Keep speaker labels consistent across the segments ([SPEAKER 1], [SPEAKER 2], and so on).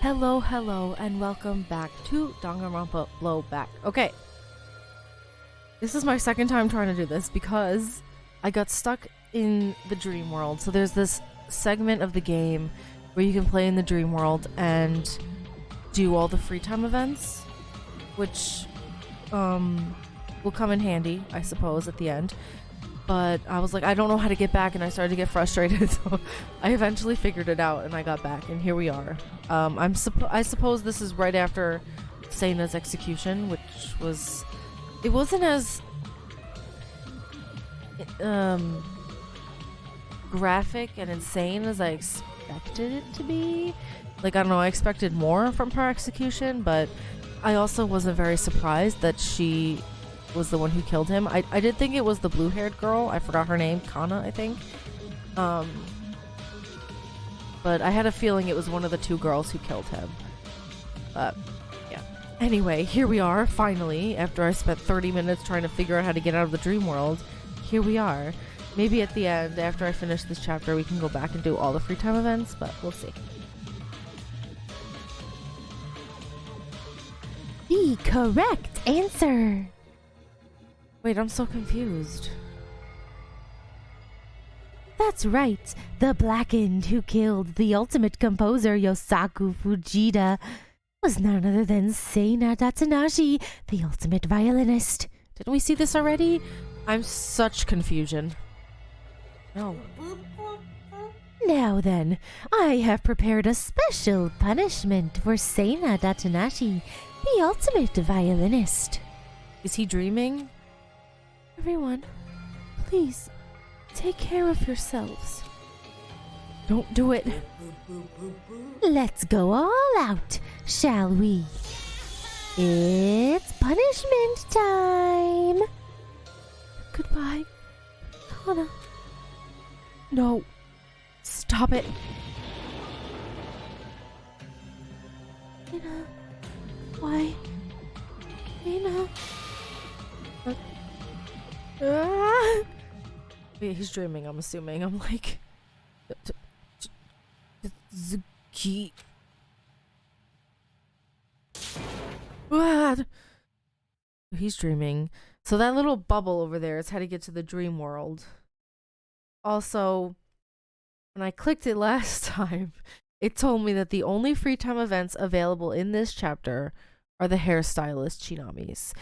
[SPEAKER 1] Hello, and welcome back to Danganronpa Blowback. Okay, this is my second time trying to do this because I got stuck in the dream world. So there's this segment of the game where you can play in the dream world and do all the free time events, which will come in handy, I suppose, at the end. But I was like, I don't know how to get back, and I started to get frustrated, so I eventually figured it out, and I got back, and here we are. I suppose this is right after Seina's execution, which was... It wasn't as... graphic and insane as I expected it to be. Like, I don't know, I expected more from her execution, but I also wasn't very surprised that she was the one who killed him. I did think it was the blue-haired girl. I forgot her name. Kana, I think. But I had a feeling it was one of the two girls who killed him. But, yeah. Anyway, here we are, finally. After I spent 30 minutes trying to figure out how to get out of the dream world, here we are. Maybe at the end, after I finish this chapter, we can go back and do all the free time events, but we'll see.
[SPEAKER 2] The correct answer.
[SPEAKER 1] Wait, I'm so confused.
[SPEAKER 2] That's right. The Blackened who killed the ultimate composer Yosaku Fujita was none other than Seina Tatsunashi, the ultimate violinist.
[SPEAKER 1] Didn't we see this already? I'm such confusion. No.
[SPEAKER 2] Now then, I have prepared a special punishment for Seina Tatsunashi, the ultimate violinist.
[SPEAKER 1] Is he dreaming?
[SPEAKER 2] Everyone, please, take care of yourselves.
[SPEAKER 1] Don't do it.
[SPEAKER 2] Let's go all out, shall we? It's punishment time.
[SPEAKER 1] Goodbye,
[SPEAKER 2] Kana.
[SPEAKER 1] No. Stop it.
[SPEAKER 2] Seina. Why? Seina.
[SPEAKER 1] Wait, he's dreaming, I'm assuming. I'm like... Zuki. He's dreaming. So that little bubble over there is how to get to the dream world. Also, when I clicked it last time, it told me that the only free time events available in this chapter are the hairstylist Chinamis.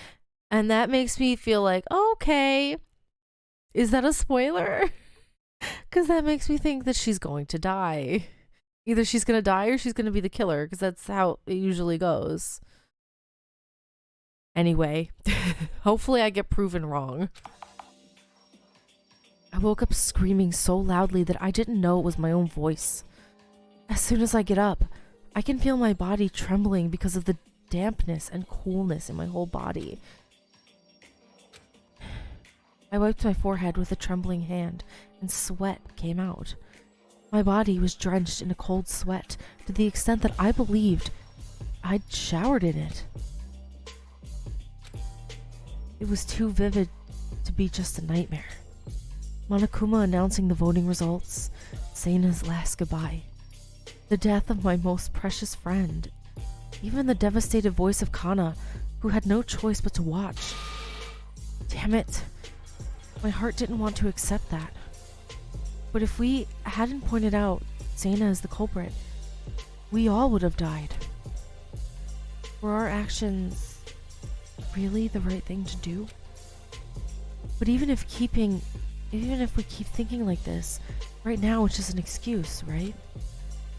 [SPEAKER 1] And that makes me feel like, okay, is that a spoiler? Because that makes me think that she's going to die. Either she's going to die or she's going to be the killer, because that's how it usually goes. Anyway, hopefully I get proven wrong. I woke up screaming so loudly that I didn't know it was my own voice. As soon as I get up, I can feel my body trembling because of the dampness and coolness in my whole body. I wiped my forehead with a trembling hand, and sweat came out. My body was drenched in a cold sweat to the extent that I believed I'd showered in it. It was too vivid to be just a nightmare. Monokuma announcing the voting results, Seina's last goodbye, the death of my most precious friend, even the devastated voice of Kana, who had no choice but to watch. Damn it. My heart didn't want to accept that. But if we hadn't pointed out Seina as the culprit, we all would have died. Were our actions really the right thing to do? But even if we keep thinking like this, right now it's just an excuse, right?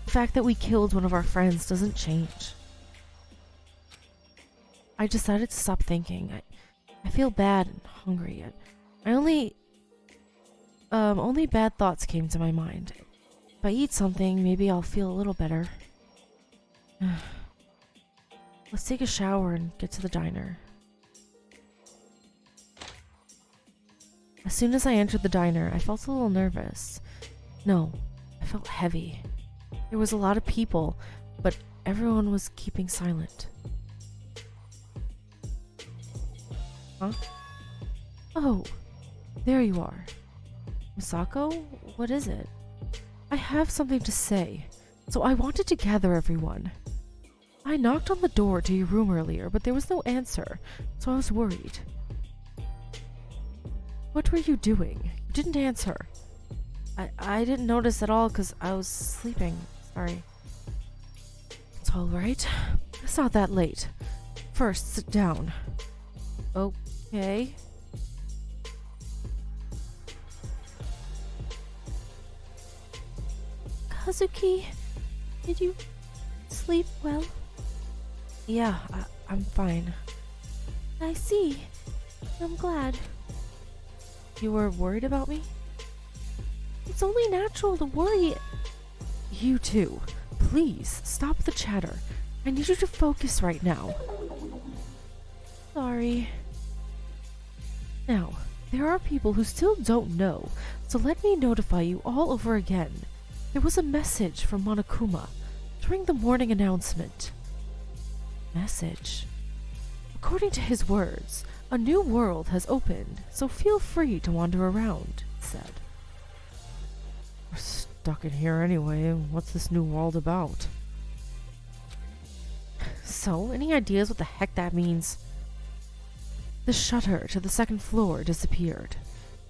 [SPEAKER 1] The fact that we killed one of our friends doesn't change. I decided to stop thinking. I feel bad and hungry. Only bad thoughts came to my mind. If I eat something, maybe I'll feel a little better. Let's take a shower and get to the diner. As soon as I entered the diner, I felt a little nervous. No, I felt heavy. There was a lot of people, but everyone was keeping silent. Huh? Oh, there you are. Misako? What is it? I have something to say, so I wanted to gather everyone. I knocked on the door to your room earlier, but there was no answer, so I was worried. What were you doing? You didn't answer. I didn't notice at all because I was sleeping. Sorry. It's all right. It's not that late. First, sit down. Okay.
[SPEAKER 2] Kazuki, did you sleep well?
[SPEAKER 1] Yeah, I'm fine.
[SPEAKER 2] I see. I'm glad.
[SPEAKER 1] You were worried about me?
[SPEAKER 2] It's only natural to worry.
[SPEAKER 1] You too. Please, stop the chatter. I need you to focus right now.
[SPEAKER 2] Sorry.
[SPEAKER 1] Now, there are people who still don't know, so let me notify you all over again. There was a message from Monokuma during the morning announcement. Message? According to his words, a new world has opened, so feel free to wander around, it said. We're stuck in here anyway. What's this new world about? So, any ideas what the heck that means? The shutter to the second floor disappeared.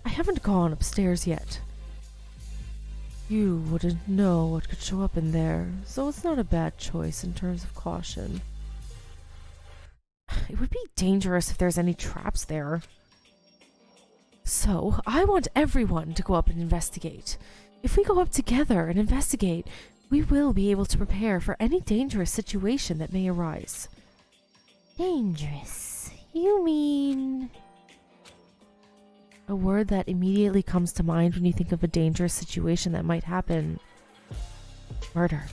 [SPEAKER 1] I haven't gone upstairs yet. You wouldn't know what could show up in there, so it's not a bad choice in terms of caution. It would be dangerous if there's any traps there. So, I want everyone to go up and investigate. If we go up together and investigate, we will be able to prepare for any dangerous situation that may arise.
[SPEAKER 2] Dangerous? You mean...
[SPEAKER 1] A word that immediately comes to mind when you think of a dangerous situation that might happen. Murder.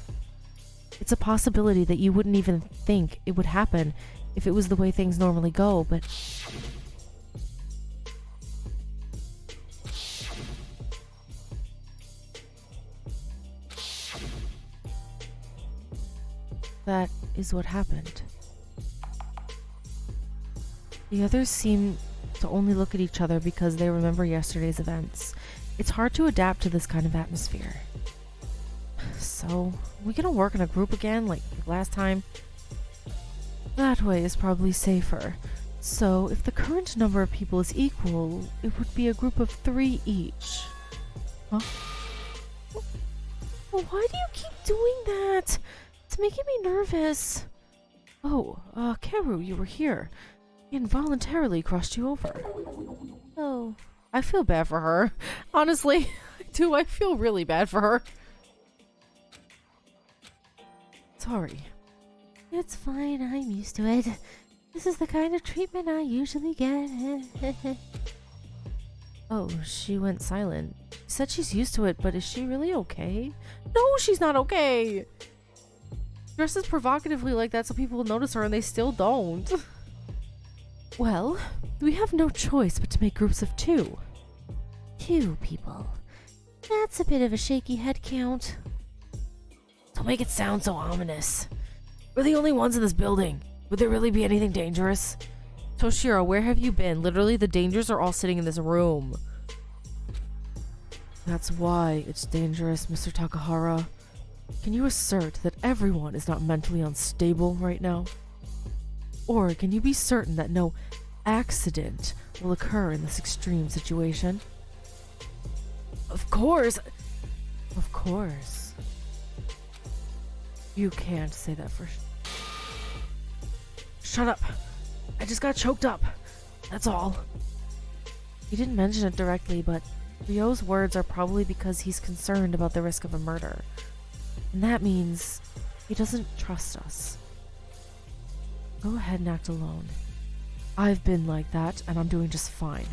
[SPEAKER 1] It's a possibility that you wouldn't even think it would happen if it was the way things normally go, but... That is what happened. The others seem to only look at each other because they remember yesterday's events. It's hard to adapt to this kind of atmosphere. So, we gonna work in a group again like last time? That way is probably safer. So, if the current number of people is equal, it would be a group of 3 each. Huh?
[SPEAKER 2] Well, why do you keep doing that? It's making me nervous.
[SPEAKER 1] Oh, Karu, you were here. I involuntarily crossed you over.
[SPEAKER 2] Oh.
[SPEAKER 1] I feel bad for her. Honestly, I feel really bad for her. Sorry.
[SPEAKER 2] It's fine, I'm used to it. This is the kind of treatment I usually get.
[SPEAKER 1] Oh, she went silent. She said she's used to it, but is she really okay? No, she's not okay! Dresses provocatively like that so people will notice her and they still don't. Well, we have no choice but to make groups of 2.
[SPEAKER 2] 2 people. That's a bit of a shaky head count.
[SPEAKER 1] Don't make it sound so ominous. We're the only ones in this building. Would there really be anything dangerous? Toshiro, where have you been? Literally, the dangers are all sitting in this room. That's why it's dangerous, Mr. Takahara. Can you assert that everyone is not mentally unstable right now? Or can you be certain that no accident will occur in this extreme situation? Of course! Of course. You can't say that for Shut up! I just got choked up. That's all. He didn't mention it directly, but Ryo's words are probably because he's concerned about the risk of a murder. And that means he doesn't trust us. Go ahead and act alone. I've been like that, and I'm doing just fine.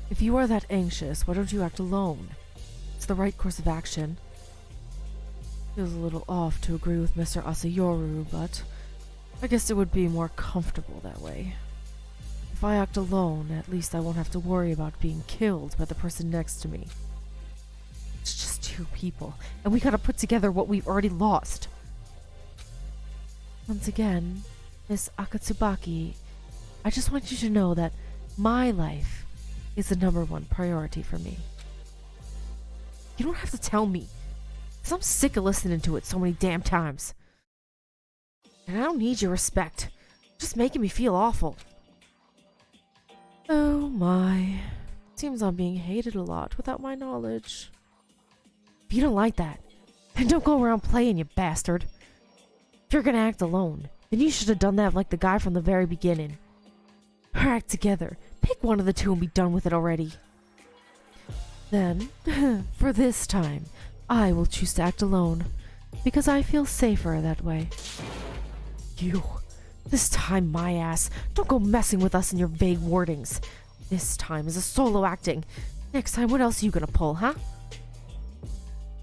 [SPEAKER 1] If you are that anxious, why don't you act alone? It's the right course of action. Feels a little off to agree with Mr. Asayoru, but I guess it would be more comfortable that way. If I act alone, at least I won't have to worry about being killed by the person next to me. It's just 2 people, and we gotta put together what we've already lost. Once again, Miss Akatsubaki, I just want you to know that my life is the #1 priority for me. You don't have to tell me, because I'm sick of listening to it so many damn times. And I don't need your respect. Just making me feel awful. Oh my. Seems I'm being hated a lot without my knowledge. If you don't like that, then don't go around playing, you bastard. If you're gonna act alone, then you should have done that like the guy from the very beginning. Or act together. Pick one of the two and be done with it already. Then, for this time, I will choose to act alone, because I feel safer that way. You. This time, my ass. Don't go messing with us in your vague wordings. This time is a solo acting. Next time, what else are you gonna pull, huh?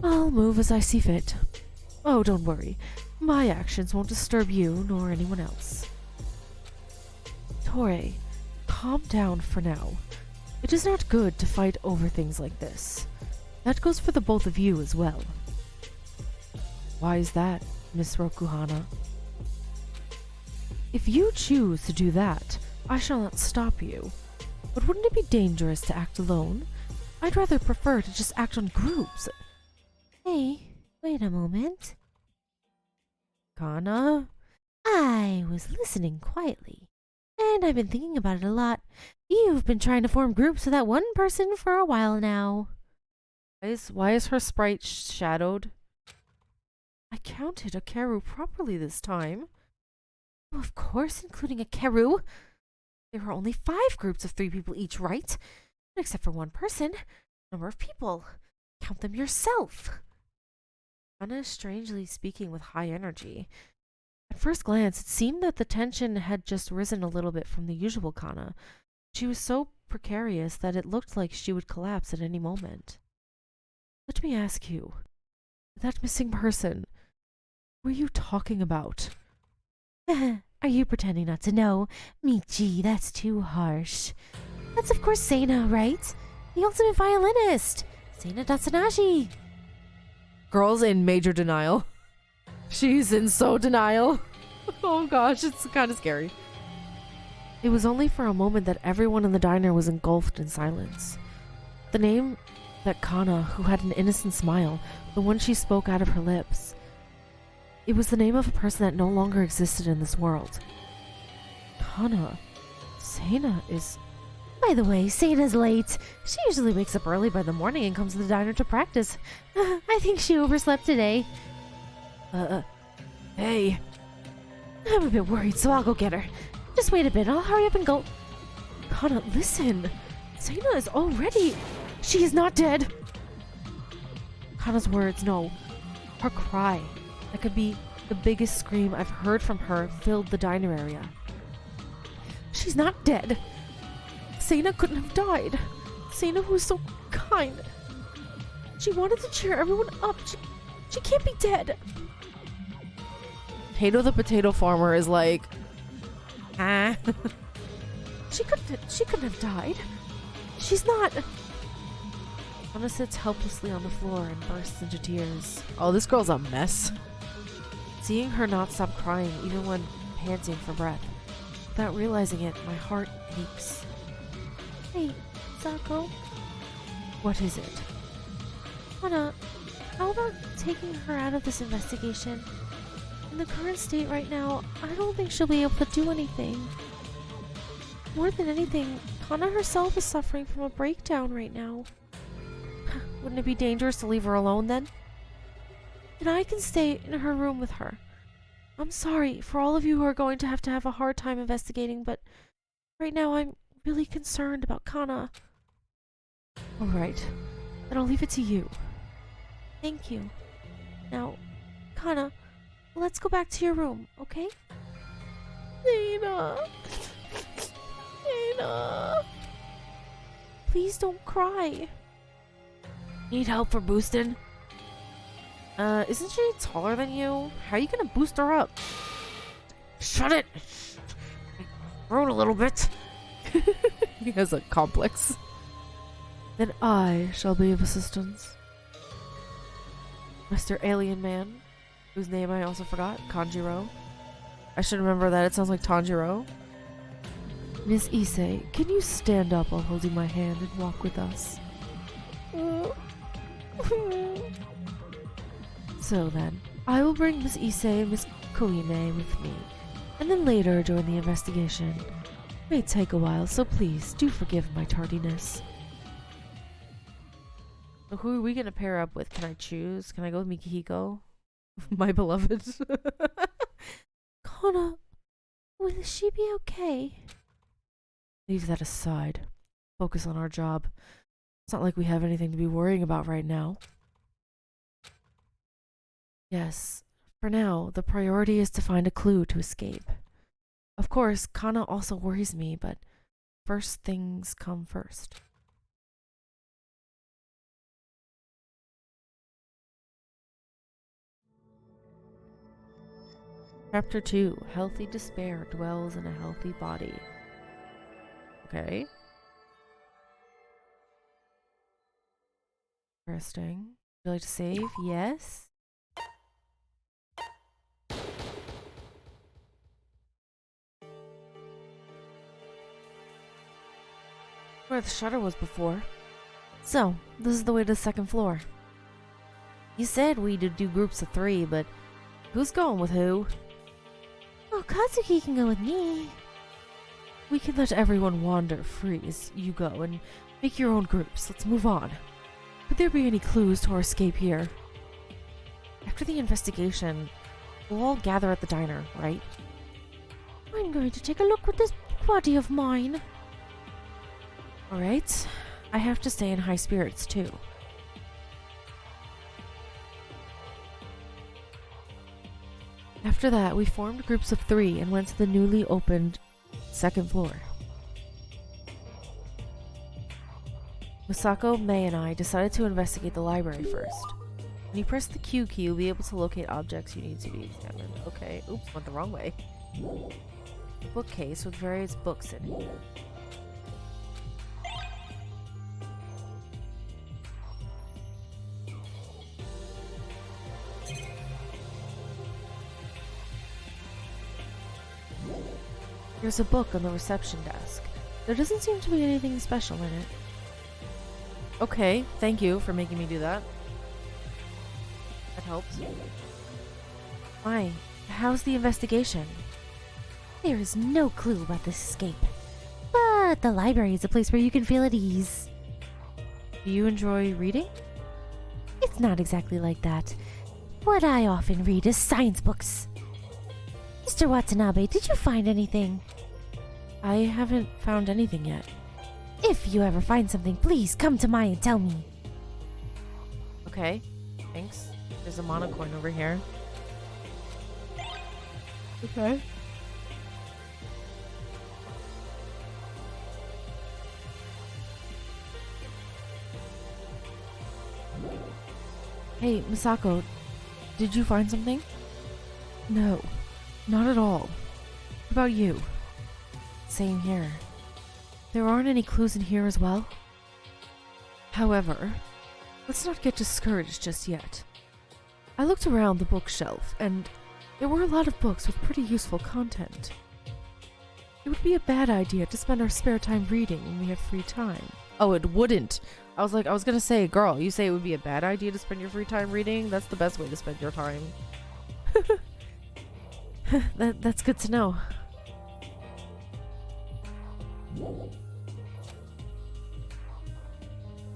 [SPEAKER 1] I'll move as I see fit. Oh, don't worry. My actions won't disturb you nor anyone else. Torei, calm down for now. It is not good to fight over things like this. That goes for the both of you as well. Why is that, Miss Rokuhana? If you choose to do that, I shall not stop you. But wouldn't it be dangerous to act alone? I'd rather prefer to just act on groups.
[SPEAKER 2] Hey, wait a moment.
[SPEAKER 1] Kana?
[SPEAKER 2] I was listening quietly, and I've been thinking about it a lot. You've been trying to form groups with that one person for a while now.
[SPEAKER 1] Why is her sprite shadowed? I counted a Keru properly this time.
[SPEAKER 2] Oh, of course, including a Keru. There were only 5 groups of 3 people each, right? Except for one person. Number of people. Count them yourself.
[SPEAKER 1] Kana is strangely speaking with high energy. At first glance, it seemed that the tension had just risen a little bit from the usual Kana. She was so precarious that it looked like she would collapse at any moment. Let me ask you, that missing person, who are you talking about?
[SPEAKER 2] Are you pretending not to know? Michi, that's too harsh. That's of course Seina, right? The ultimate violinist. Seina Datsunashi.
[SPEAKER 1] Girl's in major denial. She's in so denial. Oh gosh, it's kind of scary. It was only for a moment that everyone in the diner was engulfed in silence. The name that Kana, who had an innocent smile, the one she spoke out of her lips, it was the name of a person that no longer existed in this world. Kana. Seina is...
[SPEAKER 2] By the way, Seina's late. She usually wakes up early by the morning and comes to the diner to practice. I think she overslept today.
[SPEAKER 1] Hey.
[SPEAKER 2] I'm a bit worried, so I'll go get her. Just wait a bit, I'll hurry up and go.
[SPEAKER 1] Kana, listen. Seina is already... She is not dead. Kana's words, no. Her cry. That could be the biggest scream I've heard from her filled the diner area. She's not dead. Seina couldn't have died. Seina was so kind. She wanted to cheer everyone up. She can't be dead. Tato the potato farmer is like, ah. She couldn't have died. She's not. Anna sits helplessly on the floor and bursts into tears. Oh, this girl's a mess. Seeing her not stop crying even when panting for breath, without realizing it, my heart aches.
[SPEAKER 2] Hey, Sako.
[SPEAKER 1] What is it?
[SPEAKER 2] Anna, how about taking her out of this investigation? In the current state right now, I don't think she'll be able to do anything. More than anything, Kana herself is suffering from a breakdown right now.
[SPEAKER 1] Wouldn't it be dangerous to leave her alone then?
[SPEAKER 2] And I can stay in her room with her. I'm sorry for all of you who are going to have a hard time investigating, but right now I'm really concerned about Kana.
[SPEAKER 1] Alright, then I'll leave it to you.
[SPEAKER 2] Thank you. Now, Kana, let's go back to your room, okay?
[SPEAKER 1] Seina! Seina!
[SPEAKER 2] Please don't cry.
[SPEAKER 1] Need help for boosting? Isn't she taller than you? How are you gonna boost her up? Shut it! Grown a little bit. He has a complex. Then I shall be of assistance. Mr. Alien Man, whose name I also forgot, Kanjiro. I should remember that, it sounds like Tanjiro. Miss Issei, can you stand up while holding my hand and walk with us? So then, I will bring Miss Issei and Miss Koime with me, and then later join the investigation. It may take a while, so please do forgive my tardiness. So who are we gonna pair up with? Can I choose? Can I go with Mikihiko? My beloved.
[SPEAKER 2] Kana, will she be okay?
[SPEAKER 1] Leave that aside. Focus on our job. It's not like we have anything to be worrying about right now. Yes, for now, the priority is to find a clue to escape. Of course, Kana also worries me, but first things come first. Chapter 2. Healthy despair dwells in a healthy body. Okay. Interesting. Would you like to save? Yes. Where the shutter was before. So, this is the way to the second floor. You said we'd do groups of 3, but who's going with who?
[SPEAKER 2] Oh, Katsuki can go with me.
[SPEAKER 1] We can let everyone wander free as you go and make your own groups. Let's move on. Could there be any clues to our escape here? After the investigation, we'll all gather at the diner, right?
[SPEAKER 2] I'm going to take a look with this body of mine.
[SPEAKER 1] Alright. I have to stay in high spirits too. After that, we formed groups of 3 and went to the newly opened second floor. Misako, Mei, and I decided to investigate the library first. When you press the Q key, you'll be able to locate objects you need to be examined. Okay, oops, went the wrong way. A bookcase with various books in it. There's a book on the reception desk. There doesn't seem to be anything special in it. Okay, thank you for making me do that. That helps. Why? How's the investigation?
[SPEAKER 2] There is no clue about this escape. But the library is a place where you can feel at ease.
[SPEAKER 1] Do you enjoy reading?
[SPEAKER 2] It's not exactly like that. What I often read is science books. Mr. Watanabe, did you find anything?
[SPEAKER 1] I haven't found anything yet.
[SPEAKER 2] If you ever find something, please come to mine and tell me.
[SPEAKER 1] Okay, thanks. There's a mono coin over here. Okay. Hey, Misako, did you find something? No, not at all. What about you? Same here. There aren't any clues in here as well? However, let's not get discouraged just yet. I looked around the bookshelf, and there were a lot of books with pretty useful content. It would be a bad idea to spend our spare time reading when we have free time. Oh, it wouldn't. I was gonna say, girl, you say it would be a bad idea to spend your free time reading? That's the best way to spend your time. That's good to know.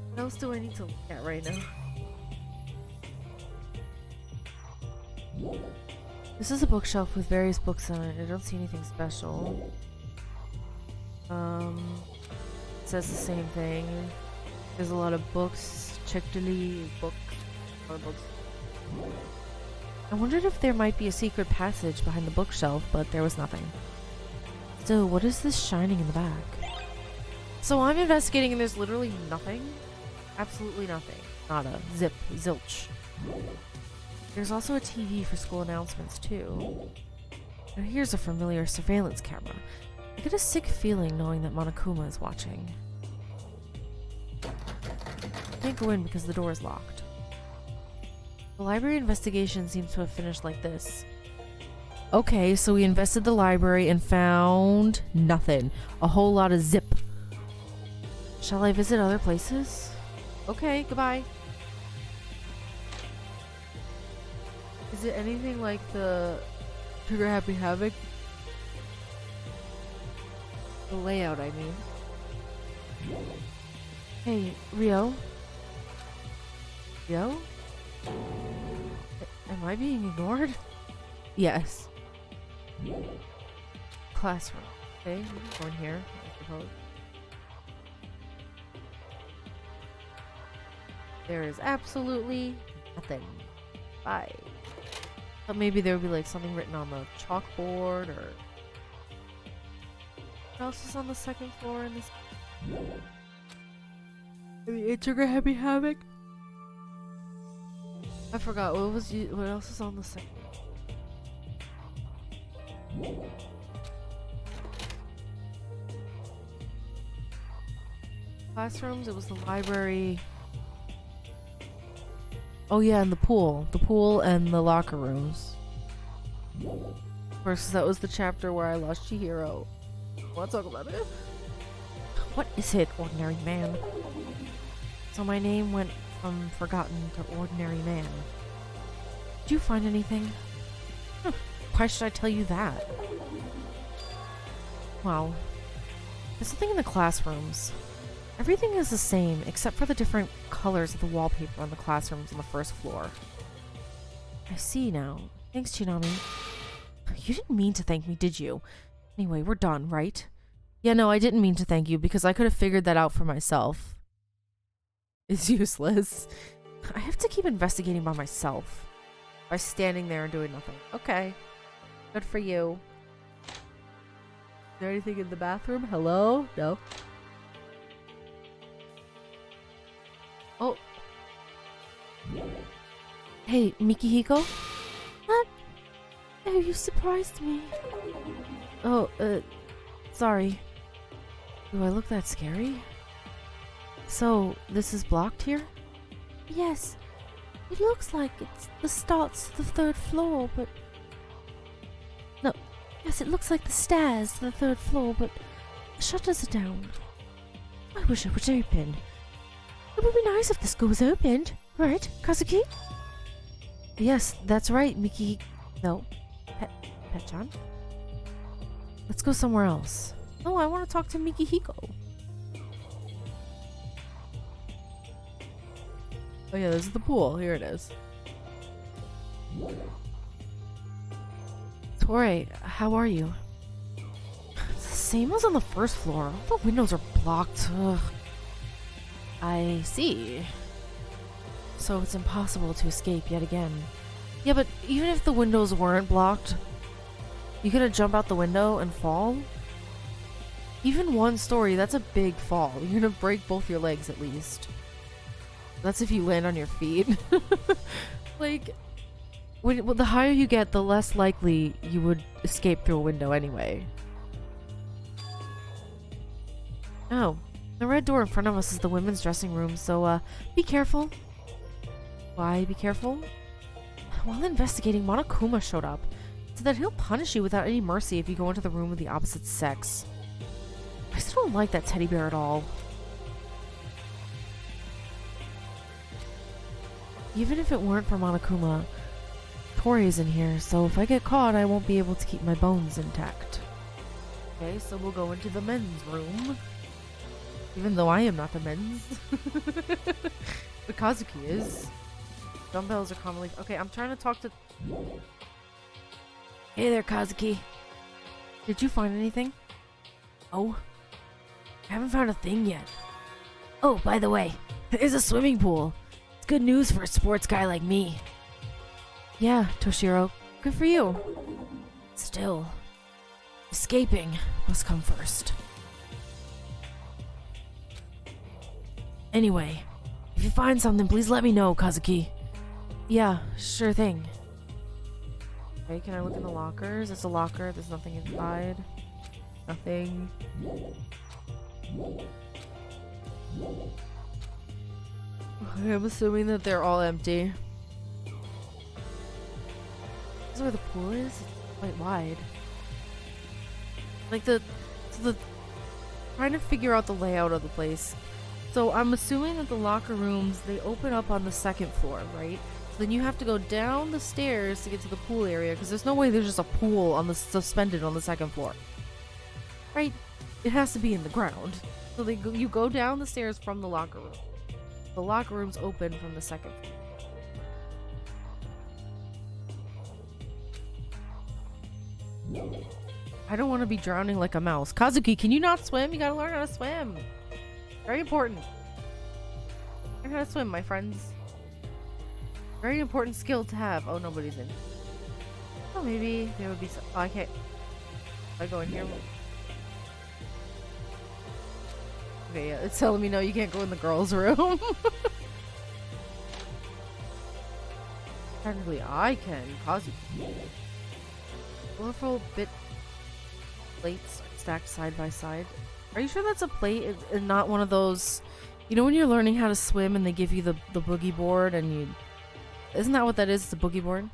[SPEAKER 1] What else do I need to look at right now? This is a bookshelf with various books on it. I don't see anything special. It says the same thing. There's a lot of books. Check-deli books. A lot of books. I wondered if there might be a secret passage behind the bookshelf, but there was nothing. Still, what is this shining in the back? So I'm investigating and there's literally nothing? Absolutely nothing. Nada. Zip. Zilch. There's also a TV for school announcements too. Now here's a familiar surveillance camera. I get a sick feeling knowing that Monokuma is watching. I can't go in because the door is locked. The library investigation seems to have finished like this. Okay, so we invested the library and found nothing. A whole lot of zip. Shall I visit other places? Okay, goodbye. Is it anything like the Trigger Happy Havoc? The layout, I mean. Hey, Rio? Rio? Am I being ignored? Yes. Classroom. Okay, go in here, I suppose. There is absolutely nothing. Bye. But maybe there would be like something written on the chalkboard or... What else is on the second floor in this? Maybe Trigger Happy Havoc? I forgot, what else is on the second? Classrooms, it was the library. Oh yeah, and the pool. The pool and the locker rooms. Of course, that was the chapter where I lost Chihiro. Wanna talk about it? What is it, ordinary man? So my name went from forgotten to ordinary man. Did you find anything? Why should I tell you that? Well, there's something in the classrooms. Everything is the same, except for the different colors of the wallpaper on the classrooms on the first floor. I see now. Thanks, Tsunami. You didn't mean to thank me, did you? Anyway, we're done, right? Yeah, no, I didn't mean to thank you, because I could have figured that out for myself. It's useless. I have to keep investigating by myself. By standing there and doing nothing. Okay. Good for you. Is there anything in the bathroom? Hello? No. Oh. Hey, Mikihiko?
[SPEAKER 2] What? Oh, you surprised me.
[SPEAKER 1] Oh, sorry. Do I look that scary? So, this is blocked here?
[SPEAKER 2] Yes. It looks like the starts to the third floor, but... No. Yes, it looks like the stairs to the third floor, but the shutters are down. I wish it was open. It would be nice if the school was opened, right, Kazuki?
[SPEAKER 1] Yes, that's right, Miki... No. Pet-chan? Let's go somewhere else. No, I want to talk to Mikihiko. Oh yeah, this is the pool. Here it is. Tori, how are you? It's the same as on the first floor. All the windows are blocked. Ugh. I see. So it's impossible to escape yet again. Yeah, but even if the windows weren't blocked, you gonna jump out the window and fall? Even one story, that's a big fall. You're gonna break both your legs at least. That's if you land on your feet. Like, the higher you get, the less likely you would escape through a window anyway. Oh, the red door in front of us is the women's dressing room, so be careful. Why be careful? While investigating, Monokuma showed up, so that he'll punish you without any mercy if you go into the room with the opposite sex. I still don't like that teddy bear at all. Even if it weren't for Monokuma, Tori's in here, so if I get caught, I won't be able to keep my bones intact. Okay, so we'll go into the men's room. Even though I am not the men's. But Kazuki is. Dumbbells are commonly... Okay, I'm trying to talk to... Hey there, Kazuki. Did you find anything? Oh? I haven't found a thing yet. Oh, by the way, there's a swimming pool. It's good news for a sports guy like me. Yeah, Toshiro. Good for you. Still, escaping must come first. Anyway, if you find something, please let me know, Kazuki. Yeah, sure thing. Okay, can I look in the lockers? It's a locker. There's nothing inside. Nothing. Okay, I'm assuming that they're all empty. This is where the pool is? It's quite wide. Like trying to figure out the layout of the place. So I'm assuming that the locker rooms, they open up on the second floor, right? Then you have to go down the stairs to get to the pool area, because there's no way there's just a pool on the suspended on the second floor. Right? It has to be in the ground. So you go down the stairs from the locker room. The locker room's open from the second floor. I don't want to be drowning like a mouse. Kazuki, can you not swim? You gotta learn how to swim. Very important. Learn how to swim, my friends. Very important skill to have. Oh, nobody's in. Oh, maybe there would be some. Oh, I can't. I go in here. Okay, yeah, it's telling me no, you can't go in the girls' room. Technically, I can. Kazuki. Colorful bit plates stacked side by side. Are you sure that's a plate and not one of those? You know when you're learning how to swim and they give you the boogie board and you. Isn't that what that is? It's a boogie board?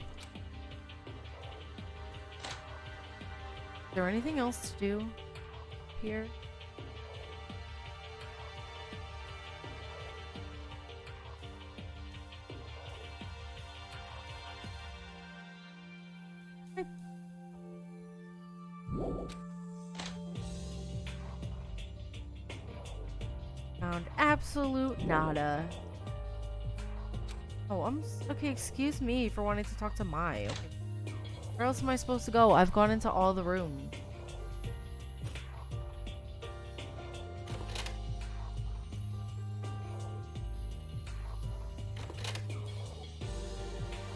[SPEAKER 1] Is there anything else to do here? Found absolute nada. Oh, okay, excuse me for wanting to talk to Mai. Okay. Where else am I supposed to go? I've gone into all the rooms.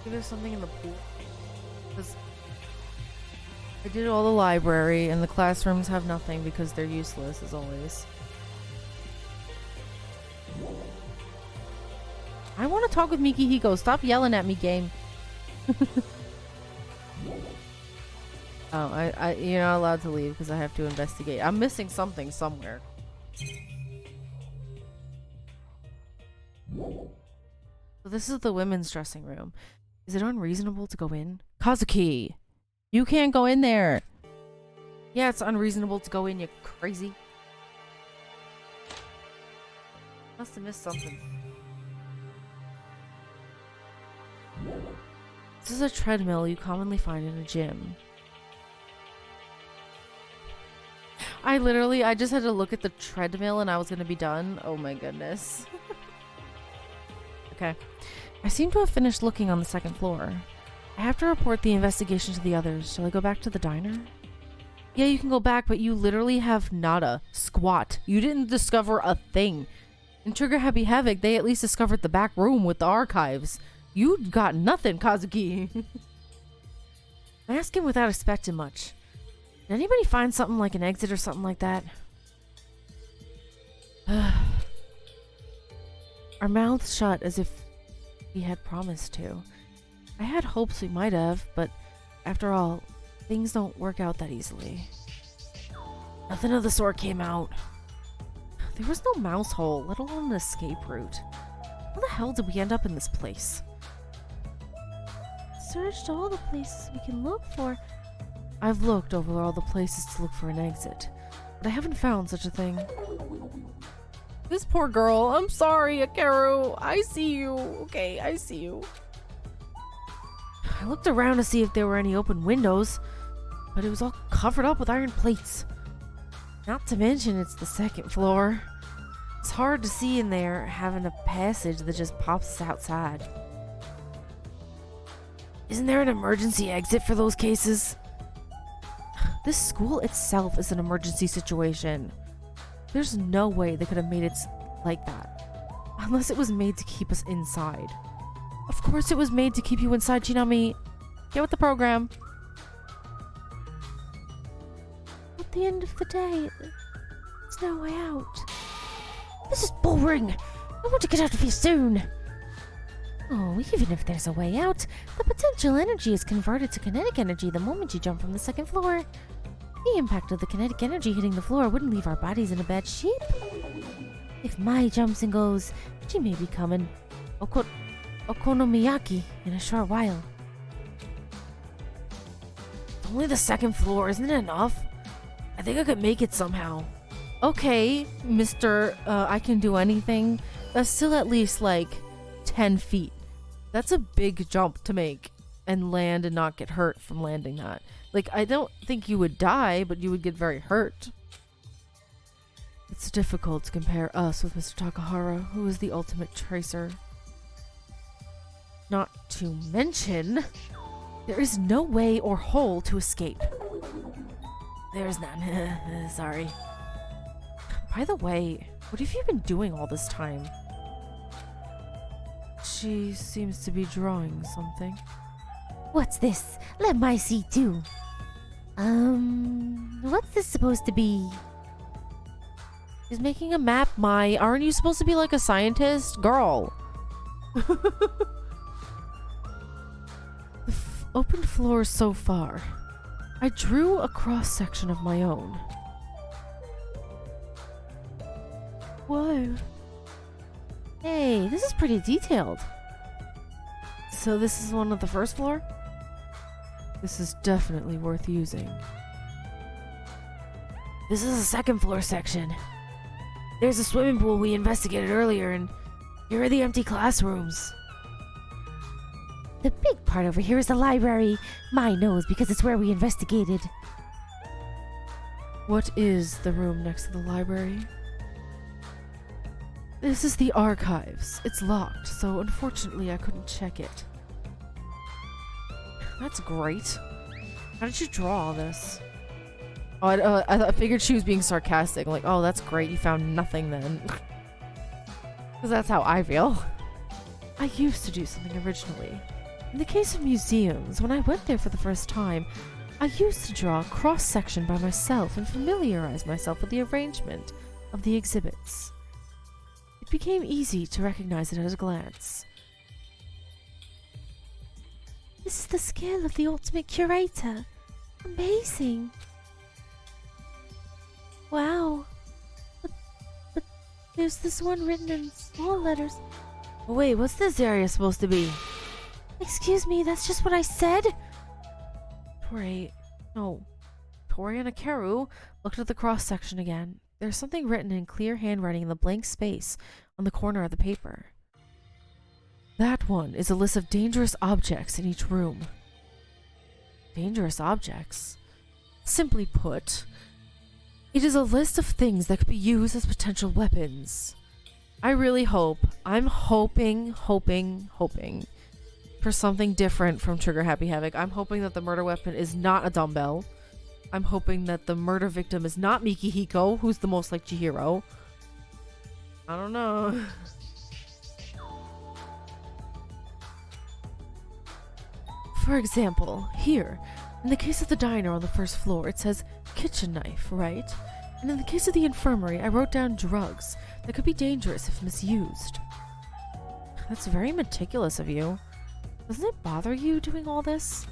[SPEAKER 1] Maybe there's something in the pool. Because I did all the library and the classrooms have nothing because they're useless as always. I want to talk with Mikihiko. Stop yelling at me, game. Oh, you're not allowed to leave because I have to investigate. I'm missing something somewhere. So this is the women's dressing room. Is it unreasonable to go in? Kazuki! You can't go in there! Yeah, it's unreasonable to go in, you crazy. Must have missed something. This is a treadmill you commonly find in a gym. I just had to look at the treadmill and I was gonna be done. Oh my goodness. Okay. I seem to have finished looking on the second floor. I have to report the investigation to the others. Shall I go back to the diner? Yeah, you can go back, but you literally have nada. Squat. You didn't discover a thing. In Trigger Happy Havoc, they at least discovered the back room with the archives. You got nothing, Kazuki. I asked him without expecting much. Did anybody find something like an exit or something like that? Our mouths shut as if he had promised to. I had hopes we might have, but after all, things don't work out that easily. Nothing of the sort came out. There was no mouse hole, let alone an escape route. How the hell did we end up in this place?
[SPEAKER 2] Searched all the places we can look for.
[SPEAKER 1] I've looked over all the places to look for an exit, but I haven't found such a thing. This poor girl. I'm sorry, Akaru. I see you. Okay, I see you. I looked around to see if there were any open windows, but it was all covered up with iron plates. Not to mention it's the second floor. It's hard to see in there, having a passage that just pops us outside. Isn't there an emergency exit for those cases? This school itself is an emergency situation. There's no way they could have made it like that. Unless it was made to keep us inside. Of course it was made to keep you inside, Chinami. Get with the program.
[SPEAKER 2] At the end of the day, there's no way out.
[SPEAKER 3] This is boring. I want to get out of here soon. Oh, even if there's a way out, the potential energy is converted to kinetic energy the moment you jump from the second floor. The impact of the kinetic energy hitting the floor wouldn't leave our bodies in a bad shape. If Mai jumps and goes, she may become an okonomiyaki in a short while.
[SPEAKER 1] Only the second floor, isn't it enough? I think I could make it somehow. Okay, Mr. I can do anything. That's still at least like 10 feet. That's a big jump to make and land and not get hurt from landing that. Like, I don't think you would die, but you would get very hurt. It's difficult to compare us with Mr. Takahara, who is the ultimate tracer. Not to mention, there is no way or hole to escape. There's none. Sorry. By the way, what have you been doing all this time? She seems to be drawing something.
[SPEAKER 3] What's this? Let my see too. What's this supposed to be?
[SPEAKER 1] She's making a map, Mai. Aren't you supposed to be like a scientist? Girl. The open floor so far. I drew a cross-section of my own. Whoa. Hey, this is pretty detailed. So this is one of the first floor? This is definitely worth using. This is a second floor section. There's a swimming pool we investigated earlier, and here are the empty classrooms.
[SPEAKER 3] The big part over here is the library. Mine knows because it's where we investigated.
[SPEAKER 1] What is the room next to the library? This is the archives. It's locked, so unfortunately I couldn't check it. That's great. How did you draw all this? Oh, I figured she was being sarcastic. Like, oh, that's great. You found nothing then. Because that's how I feel. I used to do something originally. In the case of museums, when I went there for the first time, I used to draw a cross-section by myself and familiarize myself with the arrangement of the exhibits. It became easy to recognize it at a glance.
[SPEAKER 2] This is the skill of the ultimate curator. Amazing. Wow. But there's this one written in small letters.
[SPEAKER 1] Oh, wait, what's this area supposed to be?
[SPEAKER 2] Excuse me, that's just what I said?
[SPEAKER 1] Tori and Akaru looked at the cross-section again. There's something written in clear handwriting in the blank space on the corner of the paper. That one is a list of dangerous objects in each room. Dangerous objects? Simply put, it is a list of things that could be used as potential weapons. I really hope, I'm hoping for something different from Trigger Happy Havoc. I'm hoping that the murder weapon is not a dumbbell. I'm hoping that the murder victim is not Mikihiko, who's the most like Chihiro. I don't know. For example, here, in the case of the diner on the first floor, it says kitchen knife, right? And in the case of the infirmary, I wrote down drugs that could be dangerous if misused. That's very meticulous of you. Doesn't it bother you doing all this?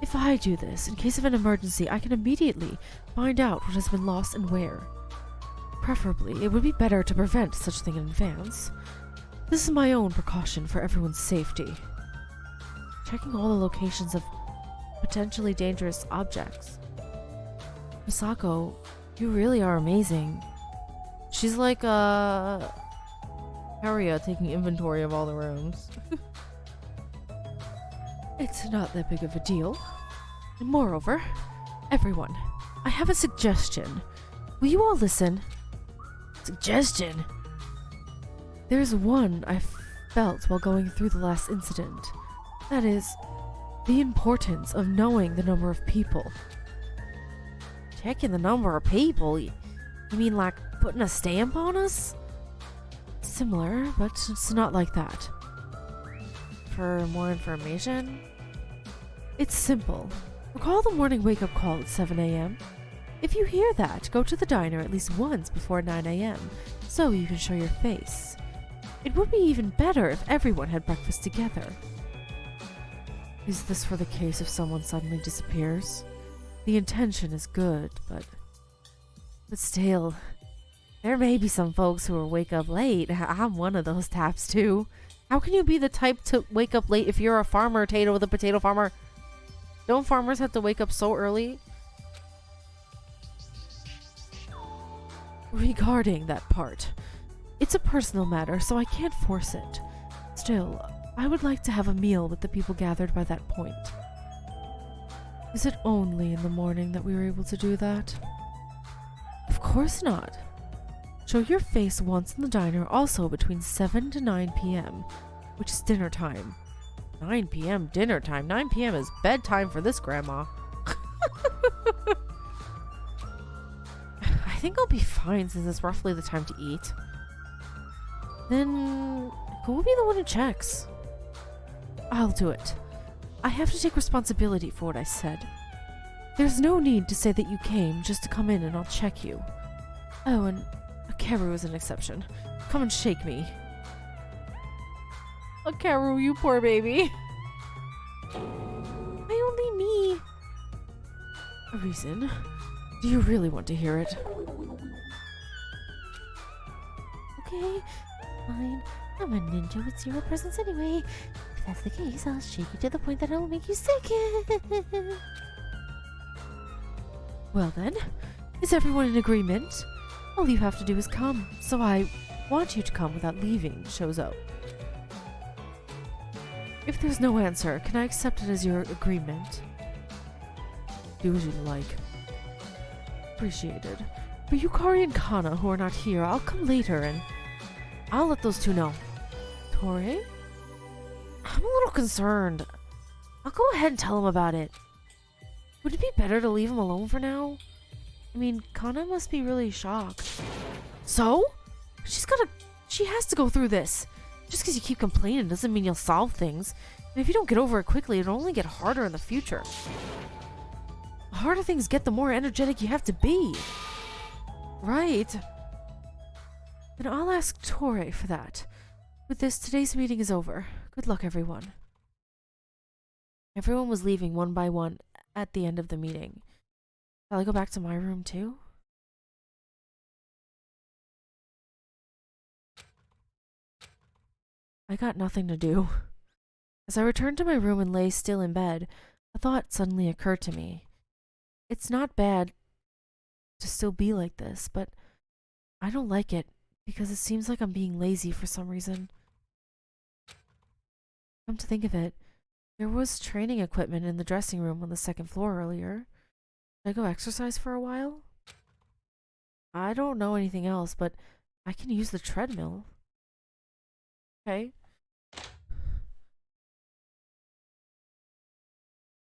[SPEAKER 1] If I do this, in case of an emergency, I can immediately find out what has been lost and where. Preferably, it would be better to prevent such thing in advance. This is my own precaution for everyone's safety. Checking all the locations of potentially dangerous objects. Misako, you really are amazing. She's like, Harriet taking inventory of all the rooms. It's not that big of a deal. And moreover, everyone, I have a suggestion. Will you all listen? Suggestion? There's one I felt while going through the last incident. That is, the importance of knowing the number of people. Checking the number of people? You mean like putting a stamp on us? Similar, but it's not like that. For more information? It's simple. Recall the morning wake-up call at 7 a.m. If you hear that, go to the diner at least once before 9 a.m. so you can show your face. It would be even better if everyone had breakfast together. Is this for the case if someone suddenly disappears? The intention is good, but still, there may be some folks who will wake up late. I'm one of those types too. How can you be the type to wake up late if you're a farmer, with a potato farmer? Don't farmers have to wake up so early? Regarding that part, it's a personal matter, so I can't force it. Still, I would like to have a meal with the people gathered by that point. Is it only in the morning that we were able to do that? Of course not. Show your face once in the diner also between 7 to 9 p.m., which is dinner time. 9 p.m. dinner time. 9 p.m. is bedtime for this grandma. I think I'll be fine since it's roughly the time to eat. Then who will be the one who checks? I'll do it. I have to take responsibility for what I said. There's no need to say that you came just to come in and I'll check you. Oh, and Akaru is an exception. Come and shake me. Akaru, you poor baby.
[SPEAKER 2] Why only me?
[SPEAKER 1] A reason? Do you really want to hear it?
[SPEAKER 2] Okay, fine. I'm a ninja with 0 presents anyway. If that's the case, I'll shake you to the point that it'll make you sick.
[SPEAKER 1] Well then, is everyone in agreement? All you have to do is come, so I want you to come without leaving, Shozo. If there's no answer, can I accept it as your agreement? Do as you like. Appreciated. For Yukari and Kana who are not here, I'll come later and I'll let those two know. Tori? I'm a little concerned. I'll go ahead and tell him about it. Would it be better to leave him alone for now? I mean, Kana must be really shocked. So? She has to go through this. Just because you keep complaining doesn't mean you'll solve things. And if you don't get over it quickly, it'll only get harder in the future. The harder things get, the more energetic you have to be. Right. Then I'll ask Torei for that. With this, today's meeting is over. Good luck, everyone. Everyone was leaving one by one at the end of the meeting. Shall I go back to my room too? I got nothing to do. As I returned to my room and lay still in bed, a thought suddenly occurred to me. It's not bad to still be like this, but I don't like it because it seems like I'm being lazy for some reason. Come to think of it, there was training equipment in the dressing room on the 2nd floor earlier. Should I go exercise for a while? I don't know anything else, but I can use the treadmill. Okay.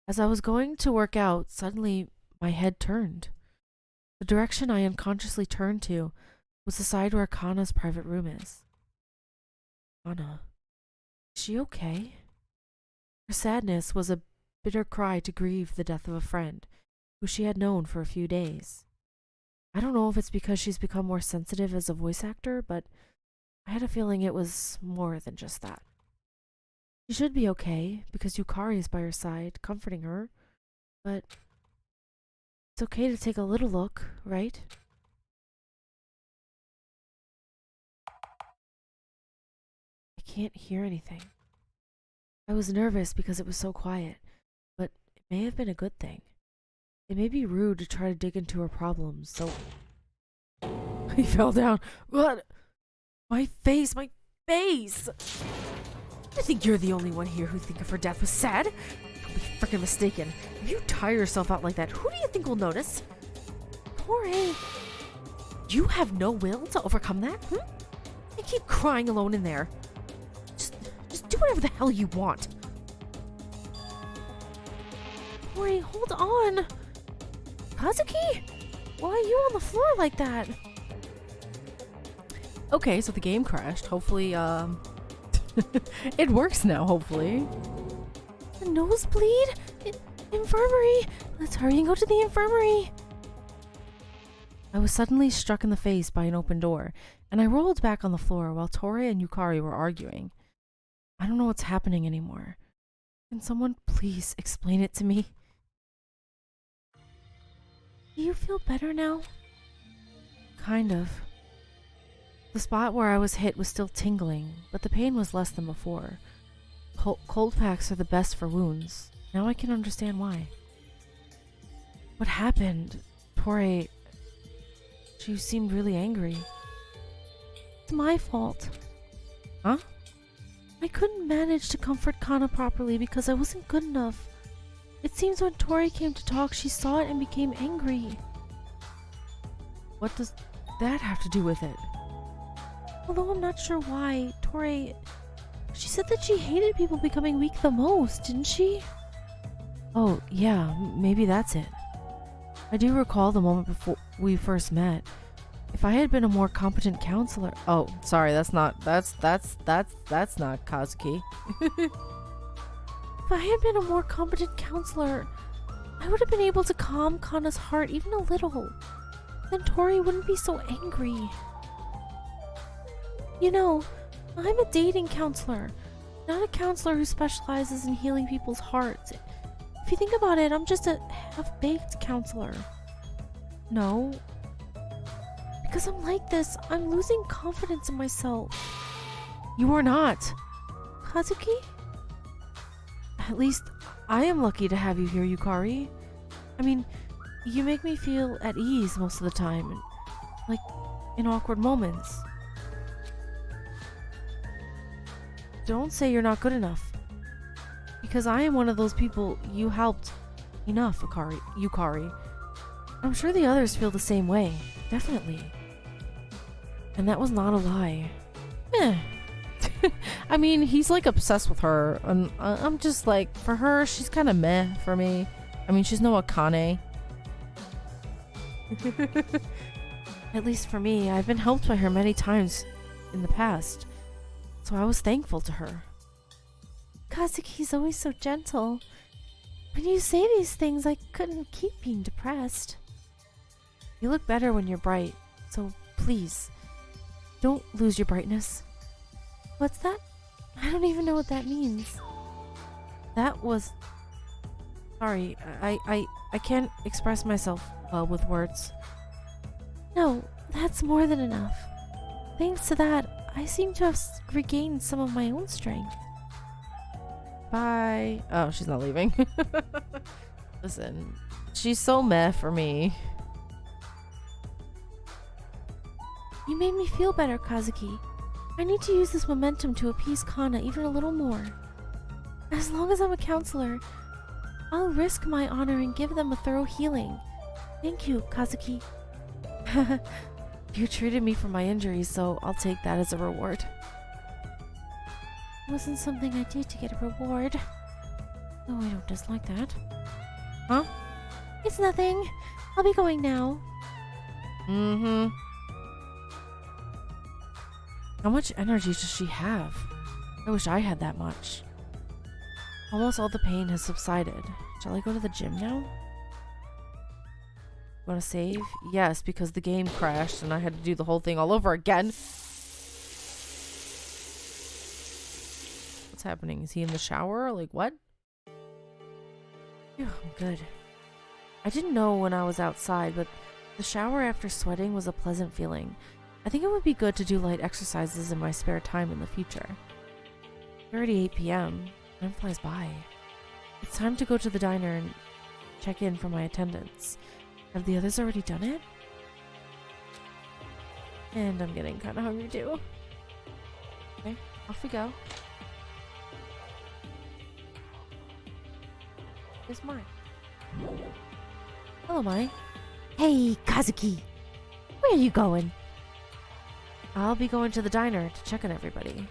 [SPEAKER 1] As I was going to work out, suddenly my head turned. The direction I unconsciously turned to was the side where Kana's private room is. Kana. Is she okay? Her sadness was a bitter cry to grieve the death of a friend who she had known for a few days. I don't know if it's because she's become more sensitive as a voice actor, but I had a feeling it was more than just that. She should be okay because Yukari is by her side, comforting her, but it's okay to take a little look, right? I can't hear anything. I was nervous because it was so quiet, but it may have been a good thing. It may be rude to try to dig into her problems, so... He fell down. What? My face! My face! I think you're the only one here who think of her death was sad. Don't be frickin' mistaken. If you tire yourself out like that, who do you think will notice? Tori! You have no will to overcome that? You keep crying alone in there. Just do whatever the hell you want.
[SPEAKER 2] Tori, hold on. Kazuki? Why are you on the floor like that?
[SPEAKER 1] Okay, so the game crashed. Hopefully, it works now, hopefully.
[SPEAKER 2] A nosebleed? Infirmary! Let's hurry and go to the infirmary!
[SPEAKER 1] I was suddenly struck in the face by an open door, and I rolled back on the floor while Tori and Yukari were arguing. I don't know what's happening anymore. Can someone please explain it to me?
[SPEAKER 2] Do you feel better now?
[SPEAKER 1] Kind of. The spot where I was hit was still tingling, but the pain was less than before. Cold packs are the best for wounds. Now I can understand why. What happened? Tori... She seemed really angry.
[SPEAKER 2] It's my fault.
[SPEAKER 1] Huh? I couldn't manage to comfort Kana properly because I wasn't good enough. It seems when Tori came to talk, she saw it and became angry. What does that have to do with it? Although I'm not sure why, Tori... She said that she hated people becoming weak the most, didn't she? Oh, yeah, maybe that's it. I do recall the moment before we first met. If I had been a more competent counselor... Oh, sorry, that's not Kazuki. If I had been a more competent counselor, I would have been able to calm Kana's heart even a little. Then Tori wouldn't be so angry. You know, I'm a dating counselor, not a counselor who specializes in healing people's hearts. If you think about it, I'm just a half-baked counselor. No. Because I'm like this, I'm losing confidence in myself. You are not. Kazuki? At least, I am lucky to have you here, Yukari. I mean, you make me feel at ease most of the time, like in awkward moments. Don't say you're not good enough. Because I am one of those people you helped enough, Yukari. I'm sure the others feel the same way, definitely. And that was not a lie. Meh. I mean, he's like obsessed with her, and I'm just like, for her, she's kind of meh for me. I mean, she's no Akane. At least for me, I've been helped by her many times in the past, so I was thankful to her.
[SPEAKER 2] Kazuki's always so gentle. When you say these things, I couldn't keep being depressed.
[SPEAKER 1] You look better when you're bright, so please, don't lose your brightness.
[SPEAKER 2] What's that? I don't even know what that means.
[SPEAKER 1] That was... Sorry, I can't express myself well with words.
[SPEAKER 2] No, that's more than enough. Thanks to that, I seem to have regained some of my own strength.
[SPEAKER 1] Bye. Oh, she's not leaving. Listen, she's so meh for me.
[SPEAKER 2] You made me feel better, Kazuki. I need to use this momentum to appease Kana even a little more. As long as I'm a counselor, I'll risk my honor and give them a thorough healing. Thank you, Kazuki.
[SPEAKER 1] You treated me for my injuries, so I'll take that as a reward.
[SPEAKER 2] It wasn't something I did to get a reward. Though I don't dislike that.
[SPEAKER 1] Huh?
[SPEAKER 2] It's nothing. I'll be going now.
[SPEAKER 1] Mm-hmm. How much energy does she have? I wish I had that much. Almost all the pain has subsided. Shall I go to the gym now? Want to save? Yes, because the game crashed and I had to do the whole thing all over again. What's happening? Is he in the shower? Like, what? Phew, I'm good. I didn't know when I was outside, but the shower after sweating was a pleasant feeling. I think it would be good to do light exercises in my spare time in the future. It's already 8 p.m. Time flies by. It's time to go to the diner and check in for my attendance. Have the others already done it? And I'm getting kind of hungry too. Okay, off we go. Here's Mai. Hello, Mai.
[SPEAKER 3] Hey, Kazuki. Where are you going?
[SPEAKER 1] I'll be going to the diner to check on everybody.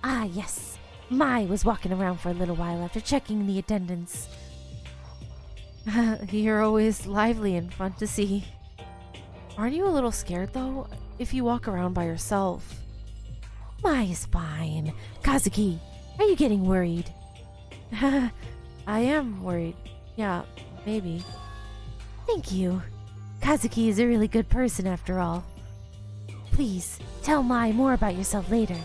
[SPEAKER 3] Ah, yes. Mai was walking around for a little while after checking the attendance.
[SPEAKER 1] You're always lively and fun to see. Aren't you a little scared, though, if you walk around by yourself?
[SPEAKER 3] Mai is fine. Kazuki, are you getting worried?
[SPEAKER 1] I am worried. Yeah, maybe.
[SPEAKER 3] Thank you. Kazuki is a really good person after all. Please, tell Mai more about yourself later.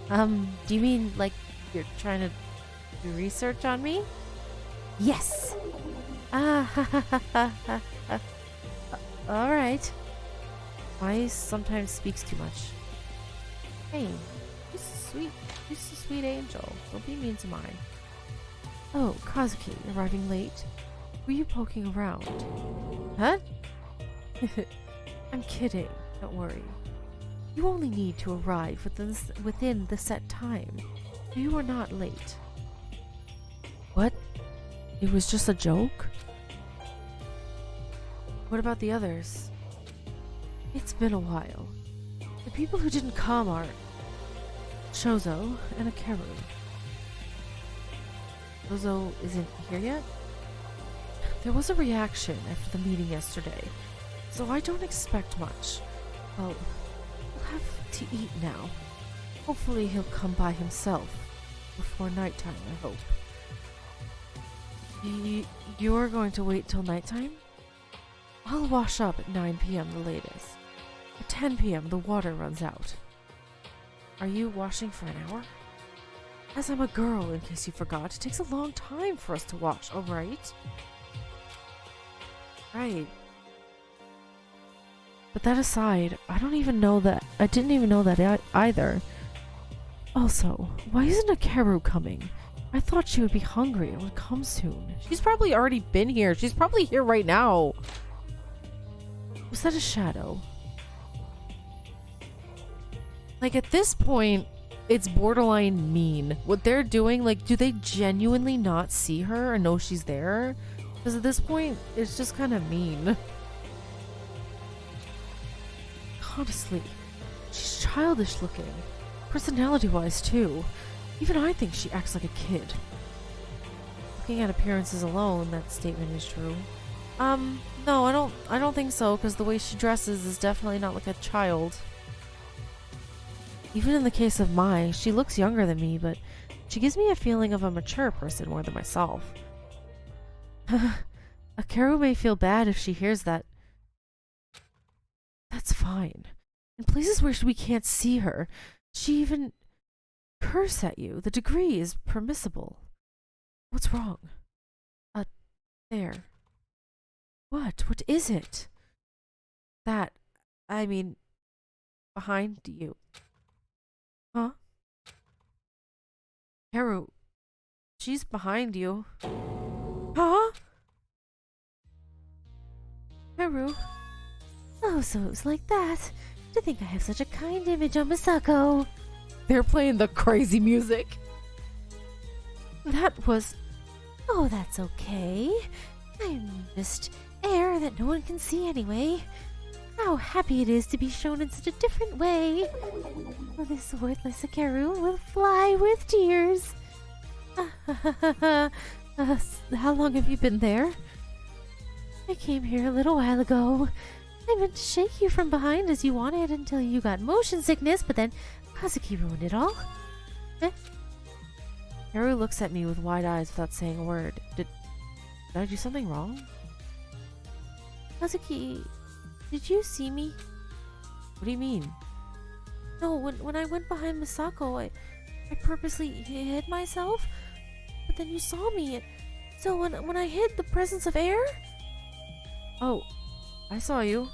[SPEAKER 1] Do you mean, like, you're trying to do research on me?
[SPEAKER 3] Yes.
[SPEAKER 1] Alright. Mai sometimes speaks too much. Hey, she's a sweet angel. Don't be mean to Mai. Oh, Kazuki, arriving late. Were you poking around? Huh? I'm kidding. Don't worry. You only need to arrive within the set time. You are not late. What? It was just a joke? What about the others? It's been a while. The people who didn't come are Chozo and Akeru. Chozo isn't here yet? There was a reaction after the meeting yesterday, so I don't expect much. Well, we'll have to eat now. Hopefully he'll come by himself before nighttime, I hope. You're going to wait till nighttime? I'll wash up at 9 p.m. the latest. At 10 p.m. the water runs out. Are you washing for an hour? As I'm a girl, in case you forgot, it takes a long time for us to wash, alright? Right. But that aside, I didn't even know that either. Also, why isn't Akeru coming? I thought she would be hungry and would come soon. She's probably already been here. She's probably here right now. Was that a shadow? Like, at this point, it's borderline mean. What they're doing, like, do they genuinely not see her and know she's there? Because at this point, it's just kind of mean. Honestly, she's childish looking. Personality-wise, too. Even I think she acts like a kid. Looking at appearances alone, that statement is true. No, I don't think so, because the way she dresses is definitely not like a child. Even in the case of Mai, she looks younger than me, but she gives me a feeling of a mature person more than myself. Akeru may feel bad if she hears that. That's fine. In places where we can't see her, she even curse at you. The degree is permissible. What's wrong? There. What? What is it? That, I mean, behind you. Huh? Akeru, she's behind you. Huh? Akeru?
[SPEAKER 3] Oh, so it was like that. To think I have such a kind image on Misako.
[SPEAKER 1] They're playing the crazy music. That was...
[SPEAKER 3] Oh, that's okay. I'm just air that no one can see anyway. How happy it is to be shown in such a different way. Oh, this worthless Akeru will fly with tears.
[SPEAKER 1] How long have you been there?
[SPEAKER 3] I came here a little while ago. I meant to shake you from behind as you wanted until you got motion sickness, but then Kazuki ruined it all.
[SPEAKER 1] Akeru looks at me with wide eyes without saying a word. Did I do something wrong?
[SPEAKER 3] Kazuki, did you see me?
[SPEAKER 1] What do you mean?
[SPEAKER 3] No, when I went behind Misako, I purposely hid myself, but then you saw me. So when I hid the presence of air?
[SPEAKER 1] Oh, I saw you.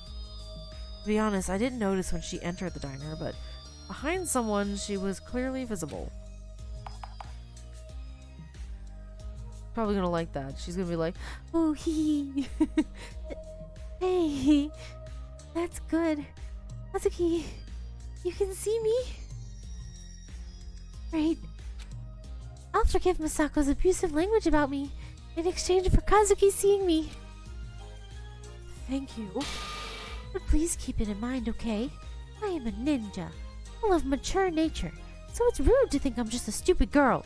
[SPEAKER 1] To be honest, I didn't notice when she entered the diner, but behind someone, she was clearly visible. Probably gonna like that. She's gonna be like,
[SPEAKER 3] Oh, hee. Hey, that's good. Kazuki, you can see me? Great. I'll forgive Misako's abusive language about me in exchange for Kazuki seeing me.
[SPEAKER 1] thank you.
[SPEAKER 3] But please keep it in mind, okay? I am a ninja, full of mature nature, so it's rude to think I'm just a stupid girl.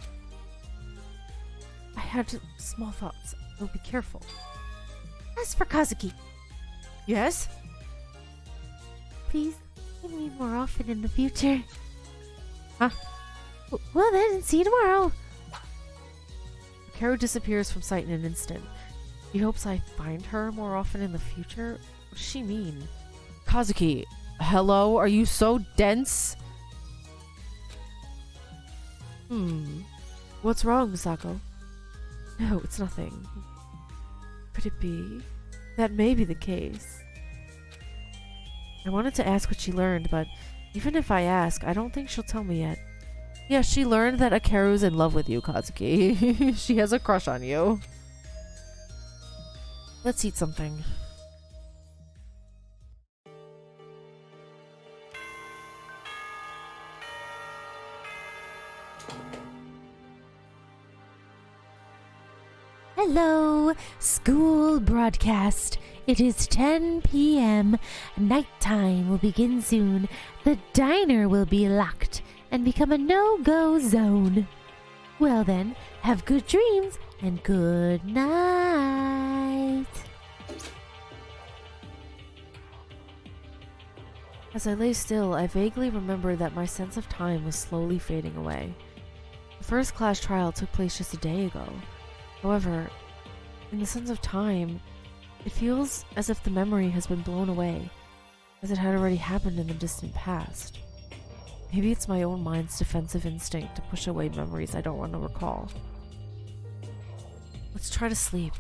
[SPEAKER 1] I had small thoughts. I'll be careful.
[SPEAKER 3] As for Kazuki,
[SPEAKER 1] Yes?
[SPEAKER 3] please see me more often in the future.
[SPEAKER 1] Huh?
[SPEAKER 3] Well then, see you tomorrow.
[SPEAKER 1] Akeru disappears from sight in an instant. She hopes I find her more often in the future? What does she mean? Kazuki, hello? Are you so dense? What's wrong, Misako? No, it's nothing. Could it be? That may be the case. I wanted to ask what she learned, but even if I ask, I don't think she'll tell me yet. Yeah, she learned that Akeru's in love with you, Kazuki. She has a crush on you. Let's eat something.
[SPEAKER 3] school broadcast. It is 10 p.m. Nighttime will begin soon. The diner will be locked and become a no-go zone. Well then, have good dreams and good night.
[SPEAKER 1] As I lay still, I vaguely remember that my sense of time was slowly fading away. The first class trial took place just a day ago. However, in the sense of time, it feels as if the memory has been blown away, as it had already happened in the distant past. Maybe it's my own mind's defensive instinct to push away memories I don't want to recall. Let's try to sleep.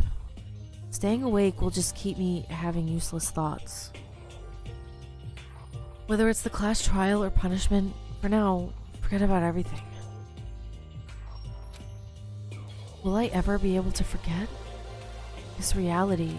[SPEAKER 1] Staying awake will just keep me having useless thoughts. Whether it's the class trial or punishment, for now, forget about everything. Will I ever be able to forget? This reality.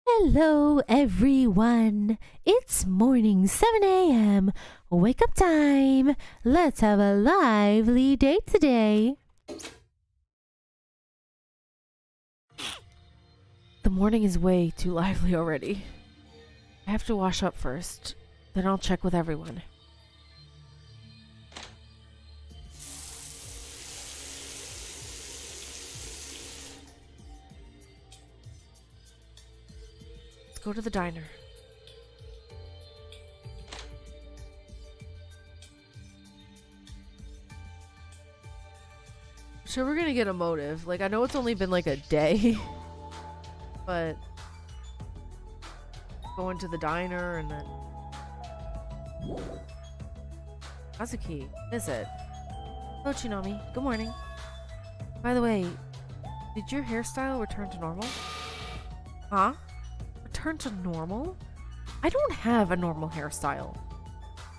[SPEAKER 3] Hello, everyone. It's morning, 7 a.m. Wake up time. Let's have a lively day today.
[SPEAKER 1] The morning is way too lively already. I have to wash up first, then I'll check with everyone. Let's go to the diner. Sure, we're gonna get a motive. Like, I know it's only been like a day, but going to the diner and then Kazuki, is it? Hello, Chinami. Good morning. By the way, did your hairstyle return to normal? Huh? Return to normal? I don't have a normal hairstyle.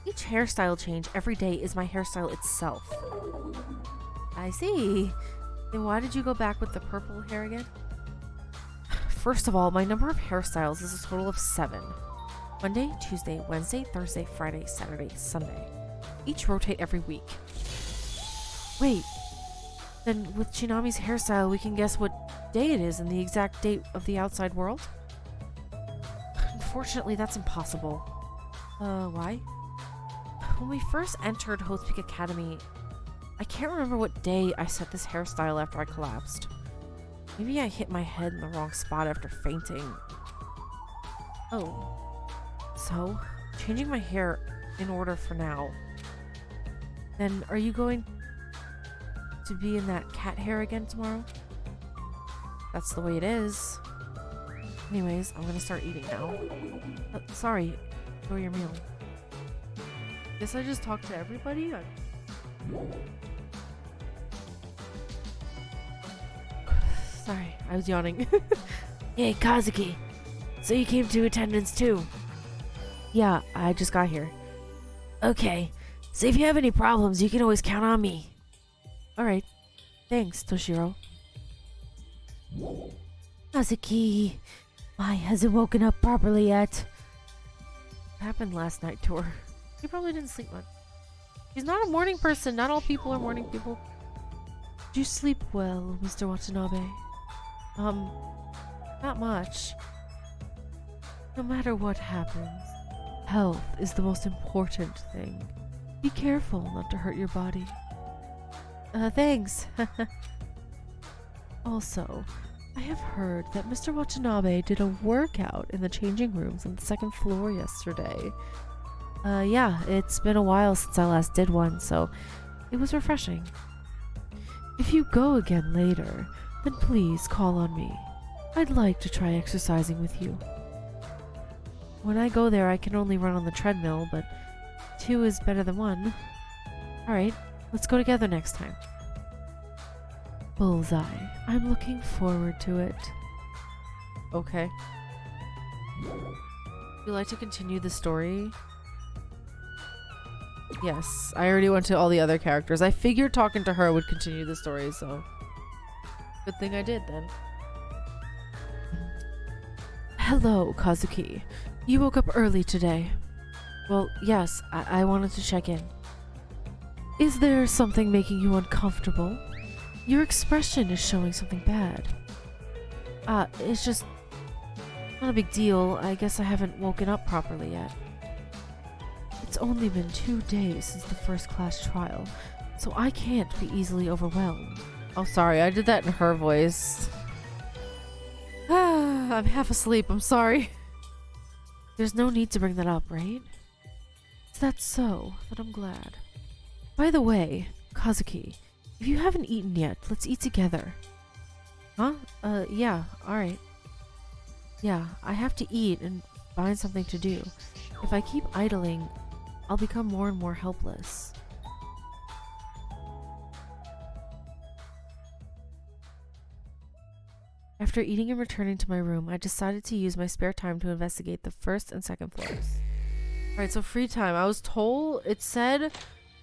[SPEAKER 1] Each hairstyle change every day is my hairstyle itself. I see. Then why did you go back with the purple hair again? First of all, my number of hairstyles is a total of 7. Monday, Tuesday, Wednesday, Thursday, Friday, Saturday, Sunday. Each rotate every week. Wait, then with Chinami's hairstyle, we can guess what day it is and the exact date of the outside world? Unfortunately, that's impossible. Why? When we first entered Host Peak Academy, I can't remember what day I set this hairstyle after I collapsed. Maybe I hit my head in the wrong spot after fainting. Oh. So, changing my hair in order for now. Then, are you going to be in that cat hair again tomorrow? That's the way it is. Anyways, I'm gonna start eating now. Sorry. Enjoy your meal. Guess I just talked to everybody? Sorry, I was yawning.
[SPEAKER 3] Hey, Kazuki. So you came to attendance too?
[SPEAKER 1] Yeah, I just got here.
[SPEAKER 3] Okay. So if you have any problems, you can always count on me.
[SPEAKER 1] Alright. Thanks, Toshiro.
[SPEAKER 3] Kazuki. Mai hasn't woken up properly yet.
[SPEAKER 1] What happened last night to her? She probably didn't sleep much. She's not a morning person. Not all people are morning people. Did you sleep well, Mr. Watanabe? Not much. No matter what happens, health is the most important thing. Be careful not to hurt your body. Thanks. Also, I have heard that Mr. Watanabe did a workout in the changing rooms on the 2nd floor yesterday. Yeah, it's been a while since I last did one, so it was refreshing. If you go again later, then please call on me. I'd like to try exercising with you. When I go there, I can only run on the treadmill, but 2 is better than 1. Alright, let's go together next time. Bullseye. I'm looking forward to it. Okay. Would you like to continue the story? Yes, I already went to all the other characters. I figured talking to her would continue the story, so good thing I did then. Hello, Kazuki. You woke up early today. Well, yes, I wanted to check in. Is there something making you uncomfortable? Your expression is showing something bad. It's just not a big deal. I guess I haven't woken up properly yet. It's only been 2 days since the first class trial, so I can't be easily overwhelmed. Oh, sorry, I did that in her voice. I'm half asleep, I'm sorry. There's no need to bring that up, right? Is that so? Then I'm glad. By the way, Kazuki, if you haven't eaten yet, let's eat together. Huh? Yeah, alright. Yeah, I have to eat and find something to do. If I keep idling, I'll become more and more helpless. After eating and returning to my room, I decided to use my spare time to investigate the first and second floors. Alright, so free time. I was told, it said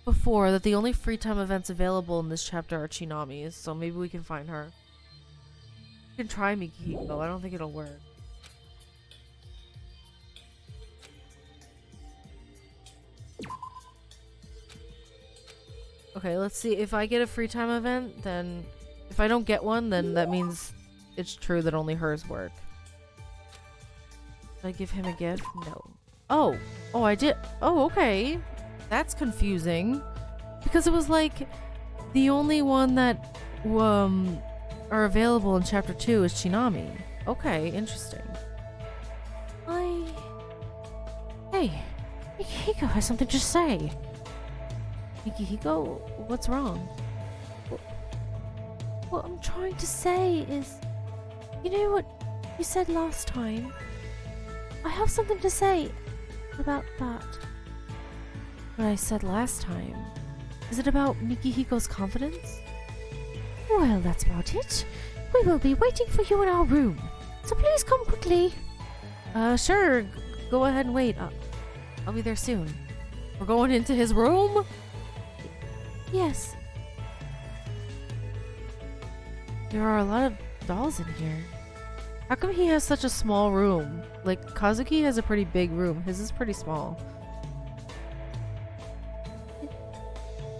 [SPEAKER 1] before that the only free time events available in this chapter are Chinami's, so maybe we can find her. We can try Mikihiko, I don't think it'll work. Okay, let's see. If I get a free time event, then if I don't get one, then that means it's true that only hers work. Did I give him a gift? No. Oh, I did. Oh, okay. That's confusing. Because it was like the only one that are available in chapter 2 is Chinami. Okay, interesting.
[SPEAKER 3] Hey, Mikihiko has something to say.
[SPEAKER 1] Mikihiko, what's wrong?
[SPEAKER 2] What I'm trying to say is, you know what you said last time? I have something to say about that.
[SPEAKER 1] What I said last time. Is it about Mikihiko's confidence?
[SPEAKER 3] Well, that's about it. We will be waiting for you in our room, so please come quickly.
[SPEAKER 1] Sure. Go ahead and wait. I'll be there soon. We're going into his room?
[SPEAKER 2] Yes.
[SPEAKER 1] There are a lot of dolls in here. How come he has such a small room? Like, Kazuki has a pretty big room. His is pretty small.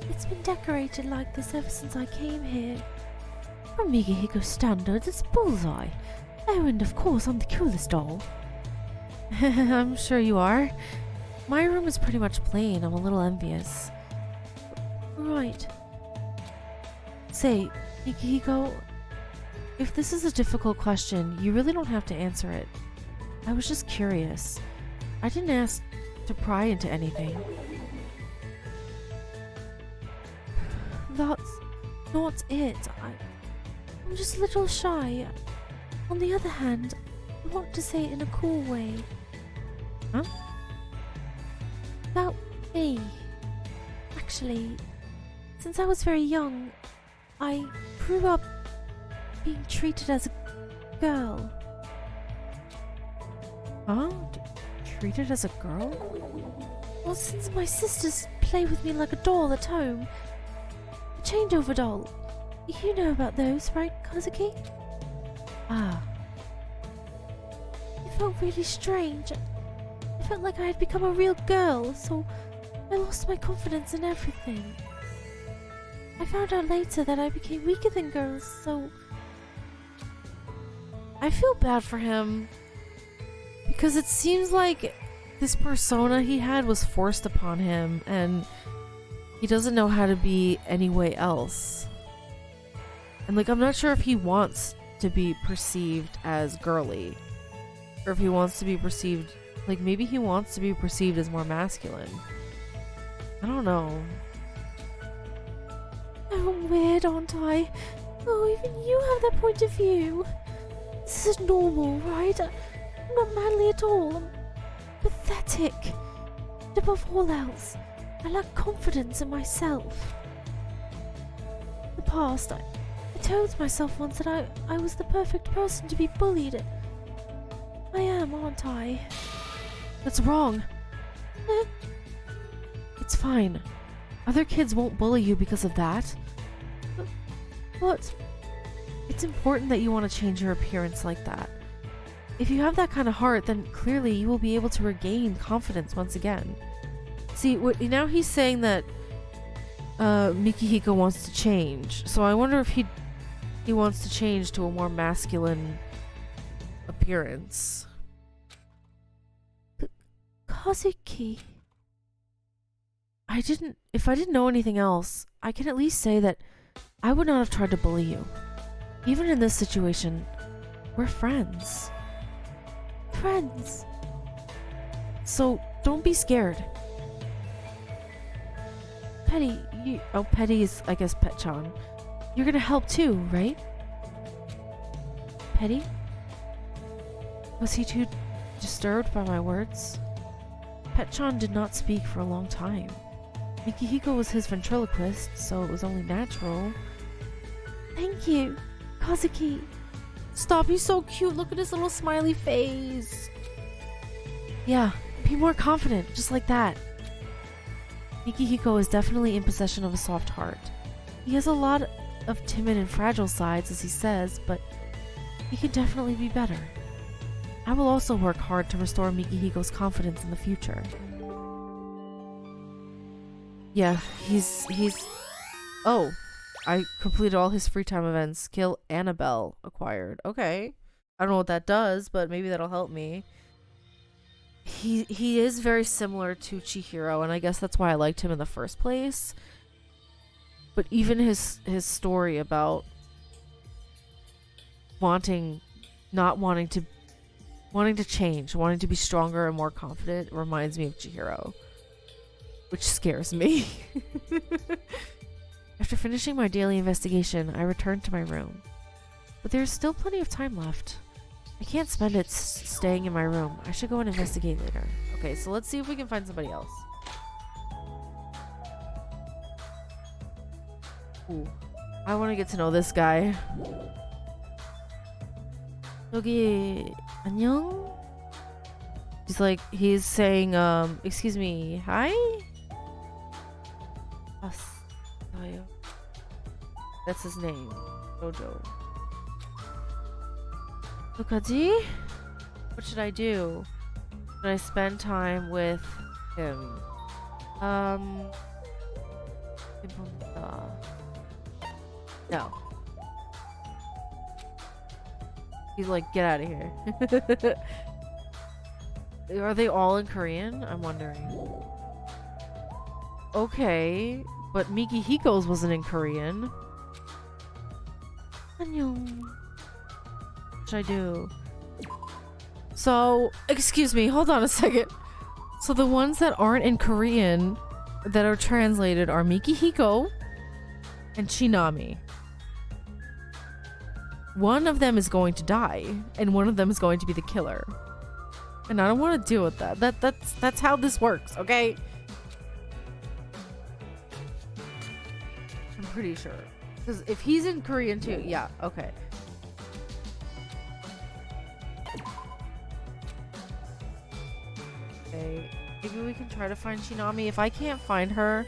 [SPEAKER 2] It's been decorated like this ever since I came here.
[SPEAKER 3] From Mikihiko's standards, it's bullseye. Oh, and of course, I'm the coolest doll.
[SPEAKER 1] I'm sure you are. My room is pretty much plain. I'm a little envious.
[SPEAKER 2] Right.
[SPEAKER 1] Say, Mikihiko, if this is a difficult question, you really don't have to answer it. I was just curious. I didn't ask to pry into anything.
[SPEAKER 2] That's not it. I'm just a little shy. On the other hand, I want to say it in a cool way.
[SPEAKER 1] Huh?
[SPEAKER 2] About me. Actually, since I was very young, I grew up being treated as a girl.
[SPEAKER 1] Huh? Treated as a girl?
[SPEAKER 2] Well, since my sisters play with me like a doll at home. A changeover doll. You know about those, right, Kazuki?
[SPEAKER 1] Ah.
[SPEAKER 2] It felt really strange. I felt like I had become a real girl, so I lost my confidence in everything. I found out later that I became weaker than girls, so...
[SPEAKER 1] I feel bad for him. Because it seems like this persona he had was forced upon him, and he doesn't know how to be any way else. And like, I'm not sure if he wants to be perceived as girly, or if he wants to be perceived, like maybe he wants to be perceived as more masculine. I don't know.
[SPEAKER 2] Oh, I'm weird, aren't I? Oh, even you have that point of view. This is normal, right? I'm not manly at all. I'm pathetic. And above all else, I lack confidence in myself. In the past, I told myself once that I was the perfect person to be bullied. I am, aren't I?
[SPEAKER 1] That's wrong. It's fine. Other kids won't bully you because of that.
[SPEAKER 2] What?
[SPEAKER 1] It's important that you want to change your appearance like that. If you have that kind of heart, then clearly you will be able to regain confidence once again. See, now he's saying that Mikihiko wants to change. So I wonder if he wants to change to a more masculine appearance.
[SPEAKER 2] Kazuki.
[SPEAKER 1] If I didn't know anything else, I can at least say that I would not have tried to bully you. Even in this situation, we're friends.
[SPEAKER 2] Friends.
[SPEAKER 1] So don't be scared.
[SPEAKER 2] Petty,
[SPEAKER 1] Petty is, I guess, Pet-chan. You're gonna help too, right?
[SPEAKER 2] Petty?
[SPEAKER 1] Was he too disturbed by my words? Pet-chan did not speak for a long time. Mikihiko was his ventriloquist, so it was only natural.
[SPEAKER 2] Thank you, Kazuki.
[SPEAKER 1] Stop, he's so cute. Look at his little smiley face. Yeah, be more confident, just like that. Mikihiko is definitely in possession of a soft heart. He has a lot of timid and fragile sides, as he says, but he can definitely be better. I will also work hard to restore Mikihiko's confidence in the future. Yeah, he's... Oh, I completed all his free time events. Kill Annabelle acquired. Okay. I don't know what that does, but maybe that'll help me. He is very similar to Chihiro, and I guess that's why I liked him in the first place. But even his story about wanting to change, wanting to be stronger and more confident reminds me of Chihiro, which scares me. After finishing my daily investigation, I returned to my room. But there's still plenty of time left. I can't spend it staying in my room. I should go and investigate later. Okay, so let's see if we can find somebody else. Ooh, I want to get to know this guy.
[SPEAKER 2] 여기 안녕?
[SPEAKER 1] He's saying, excuse me, hi? That's his name, Jojo.
[SPEAKER 2] 어떡하지?
[SPEAKER 1] What should I do? Should I spend time with him? No. He's like, get out of here. Are they all in Korean? I'm wondering. Okay, but Mikihiko's wasn't in Korean.
[SPEAKER 2] 안녕.
[SPEAKER 1] What should I do? So, excuse me, hold on a second. So the ones that aren't in Korean that are translated are Mikihiko and Shinami. One of them is going to die, and one of them is going to be the killer. And I don't want to deal with that. That's how this works, okay? I'm pretty sure. Because if he's in Korean too, yeah, okay. Okay, maybe we can try to find Shinami. If I can't find her,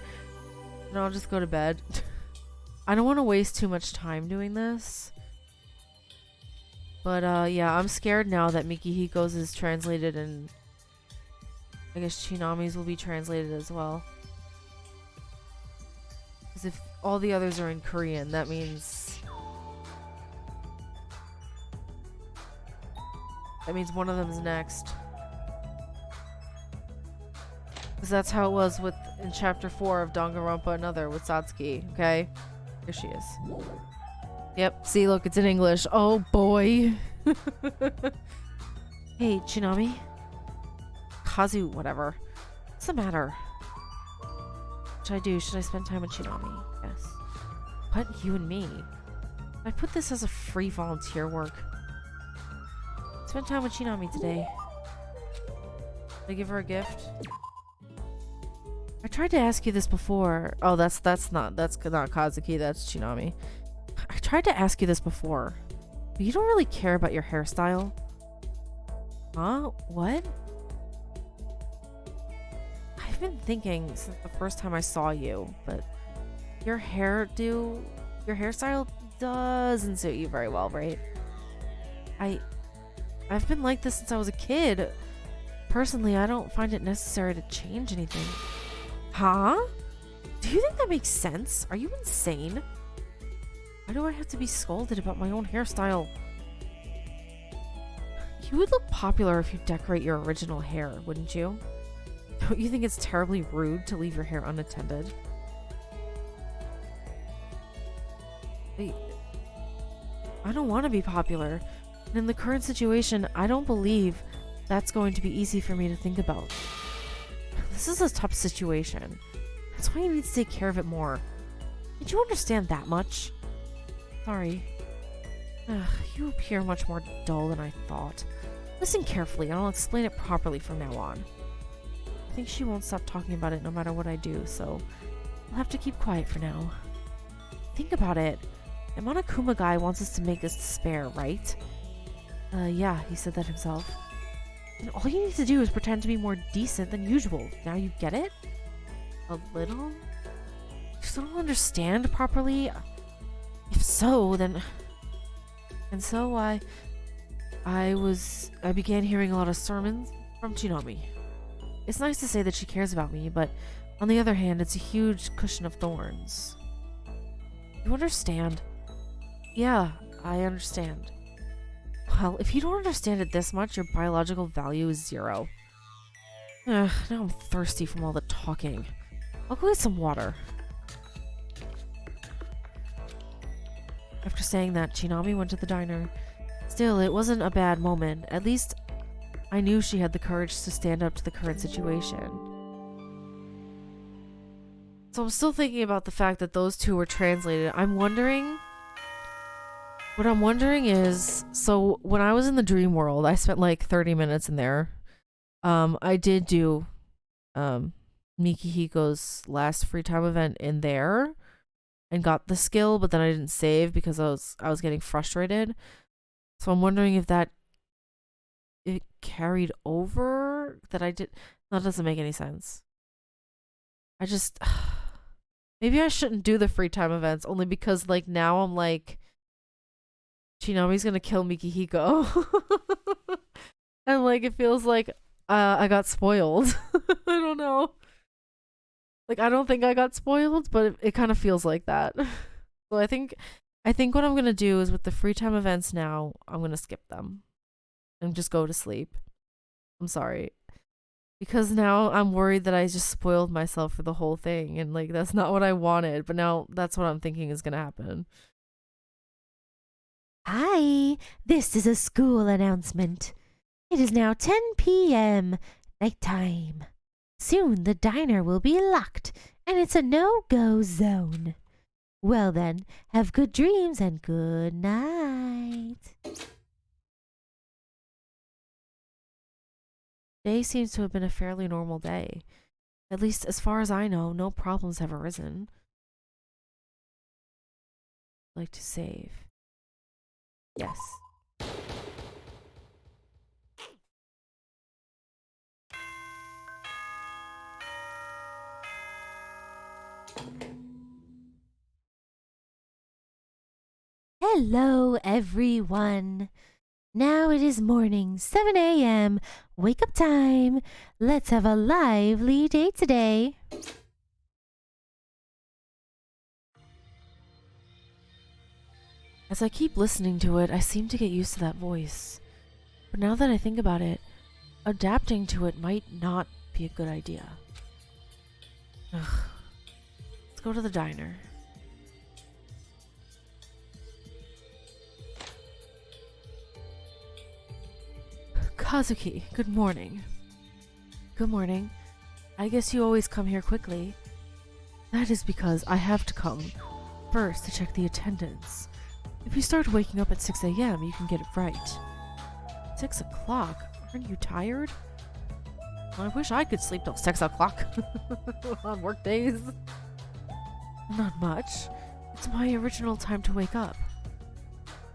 [SPEAKER 1] then I'll just go to bed. I don't want to waste too much time doing this. But yeah, I'm scared now that Mikihiko's is translated, and I guess Shinami's will be translated as well. Because if all the others are in Korean, that means one of them's next. Because that's how it was in chapter 4 of Danganronpa Another with Satsuki, okay? Here she is. Yep, see, look, it's in English. Oh boy. Hey, Shinami? Kazu, whatever. What's the matter? What should I do? Should I spend time with Shinami? Yes. What? You and me? I put this as a free volunteer work. Spend time with Shinami today. Did I give her a gift? I tried to ask you this before. Oh, that's not Kazuki, that's Shinami. I tried to ask you this before, but you don't really care about your hairstyle. Huh? What? I've been thinking since the first time I saw you, but your hairstyle doesn't suit you very well, right? I I've been like this since I was a kid. Personally, I don't find it necessary to change anything. Huh? Do you think that makes sense? Are you insane? Why do I have to be scolded about my own hairstyle? You would look popular if you decorate your original hair, wouldn't you? Don't you think it's terribly rude to leave your hair unattended? I don't want to be popular. And in the current situation, I don't believe that's going to be easy for me to think about. This is a tough situation. That's why you need to take care of it more. Did you understand that much? Sorry. You appear much more dull than I thought. Listen carefully and I'll explain it properly from now on. I think she won't stop talking about it no matter what I do, so I'll have to keep quiet for now. Think about it. The Monokuma guy wants us to make us despair, right? Yeah, he said that himself. And all you need to do is pretend to be more decent than usual. Now you get it? A little? You still don't understand properly? If so, then... And so I began hearing a lot of sermons from Chinami. It's nice to say that she cares about me, but on the other hand, it's a huge cushion of thorns. You understand? Yeah, I understand. Well, if you don't understand it this much, your biological value is 0. Now I'm thirsty from all the talking. I'll go get some water. After saying that, Chinami went to the diner. Still, it wasn't a bad moment. At least, I knew she had the courage to stand up to the current situation. So I'm still thinking about the fact that those two were translated. What I'm wondering is, so when I was in the dream world, I spent like 30 minutes in there. I did do Mikihiko's last free time event in there and got the skill, but then I didn't save because I was getting frustrated. So I'm wondering if it carried over that I did. That doesn't make any sense. I just maybe I shouldn't do the free time events only because like now I'm like Chinami's gonna kill Mikihiko. And like it feels like I got spoiled. I don't know. Like I don't think I got spoiled, but it kind of feels like that. So I think what I'm gonna do is with the free time events now, I'm gonna skip them and just go to sleep. I'm sorry. Because now I'm worried that I just spoiled myself for the whole thing and like that's not what I wanted, but now that's what I'm thinking is gonna happen.
[SPEAKER 3] Hi, this is a school announcement. It is now 10 p.m. nighttime. Soon the diner will be locked and it's a no-go zone. Well then, have good dreams and good night.
[SPEAKER 1] Day seems to have been a fairly normal day. At least as far as I know, no problems have arisen. I'd like to save. Yes.
[SPEAKER 3] Hello, everyone. Now it is morning, 7 a.m. Wake up time. Let's have a lively day today.
[SPEAKER 1] As I keep listening to it, I seem to get used to that voice. But now that I think about it, adapting to it might not be a good idea. Ugh. Let's go to the diner. Kazuki, good morning. Good morning. I guess you always come here quickly. That is because I have to come first to check the attendance. If you start waking up at 6 a.m., you can get it right. 6 o'clock? Aren't you tired? I wish I could sleep till 6 o'clock on work days. Not much. It's my original time to wake up.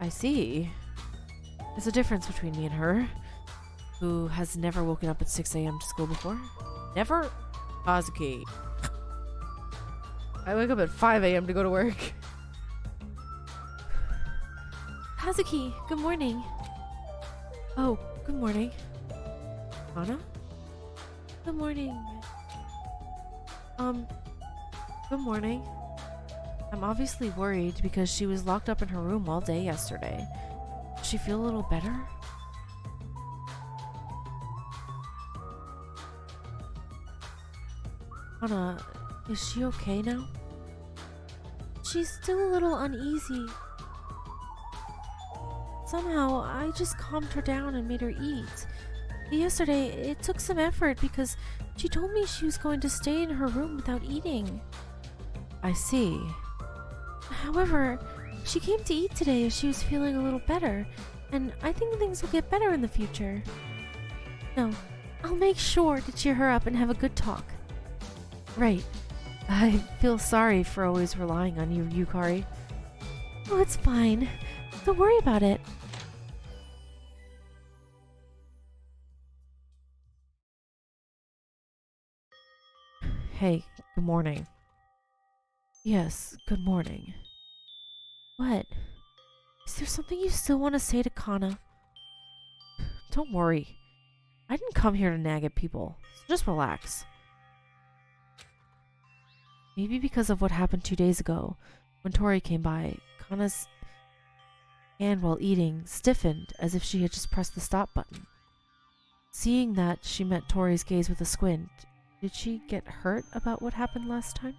[SPEAKER 1] I see. There's a difference between me and her, who has never woken up at 6 a.m. to school before. Never? Kazuki. I wake up at 5 a.m. to go to work.
[SPEAKER 2] Kazuki, good morning. Oh,
[SPEAKER 1] Good morning. Anna?
[SPEAKER 2] Good morning.
[SPEAKER 1] Good morning. I'm obviously worried because she was locked up in her room all day yesterday. Does she feel a little better? Anna, is she okay now?
[SPEAKER 2] She's still a little uneasy. Somehow, I just calmed her down and made her eat. Yesterday, it took some effort because she told me she was going to stay in her room without eating.
[SPEAKER 1] I see.
[SPEAKER 2] However, she came to eat today as she was feeling a little better, and I think things will get better in the future. No, I'll make sure to cheer her up and have a good talk.
[SPEAKER 1] Right. I feel sorry for always relying on you, Yukari.
[SPEAKER 2] Oh, it's fine. Don't worry about it.
[SPEAKER 1] Hey, good morning. Yes, good morning.
[SPEAKER 2] What? Is there something you still want to say to Kana?
[SPEAKER 1] Don't worry. I didn't come here to nag at people, so just relax. Maybe because of what happened 2 days ago, when Tori came by, Kana's hand while eating stiffened as if she had just pressed the stop button. Seeing that, she met Tori's gaze with a squint. Did she get hurt about what happened last time?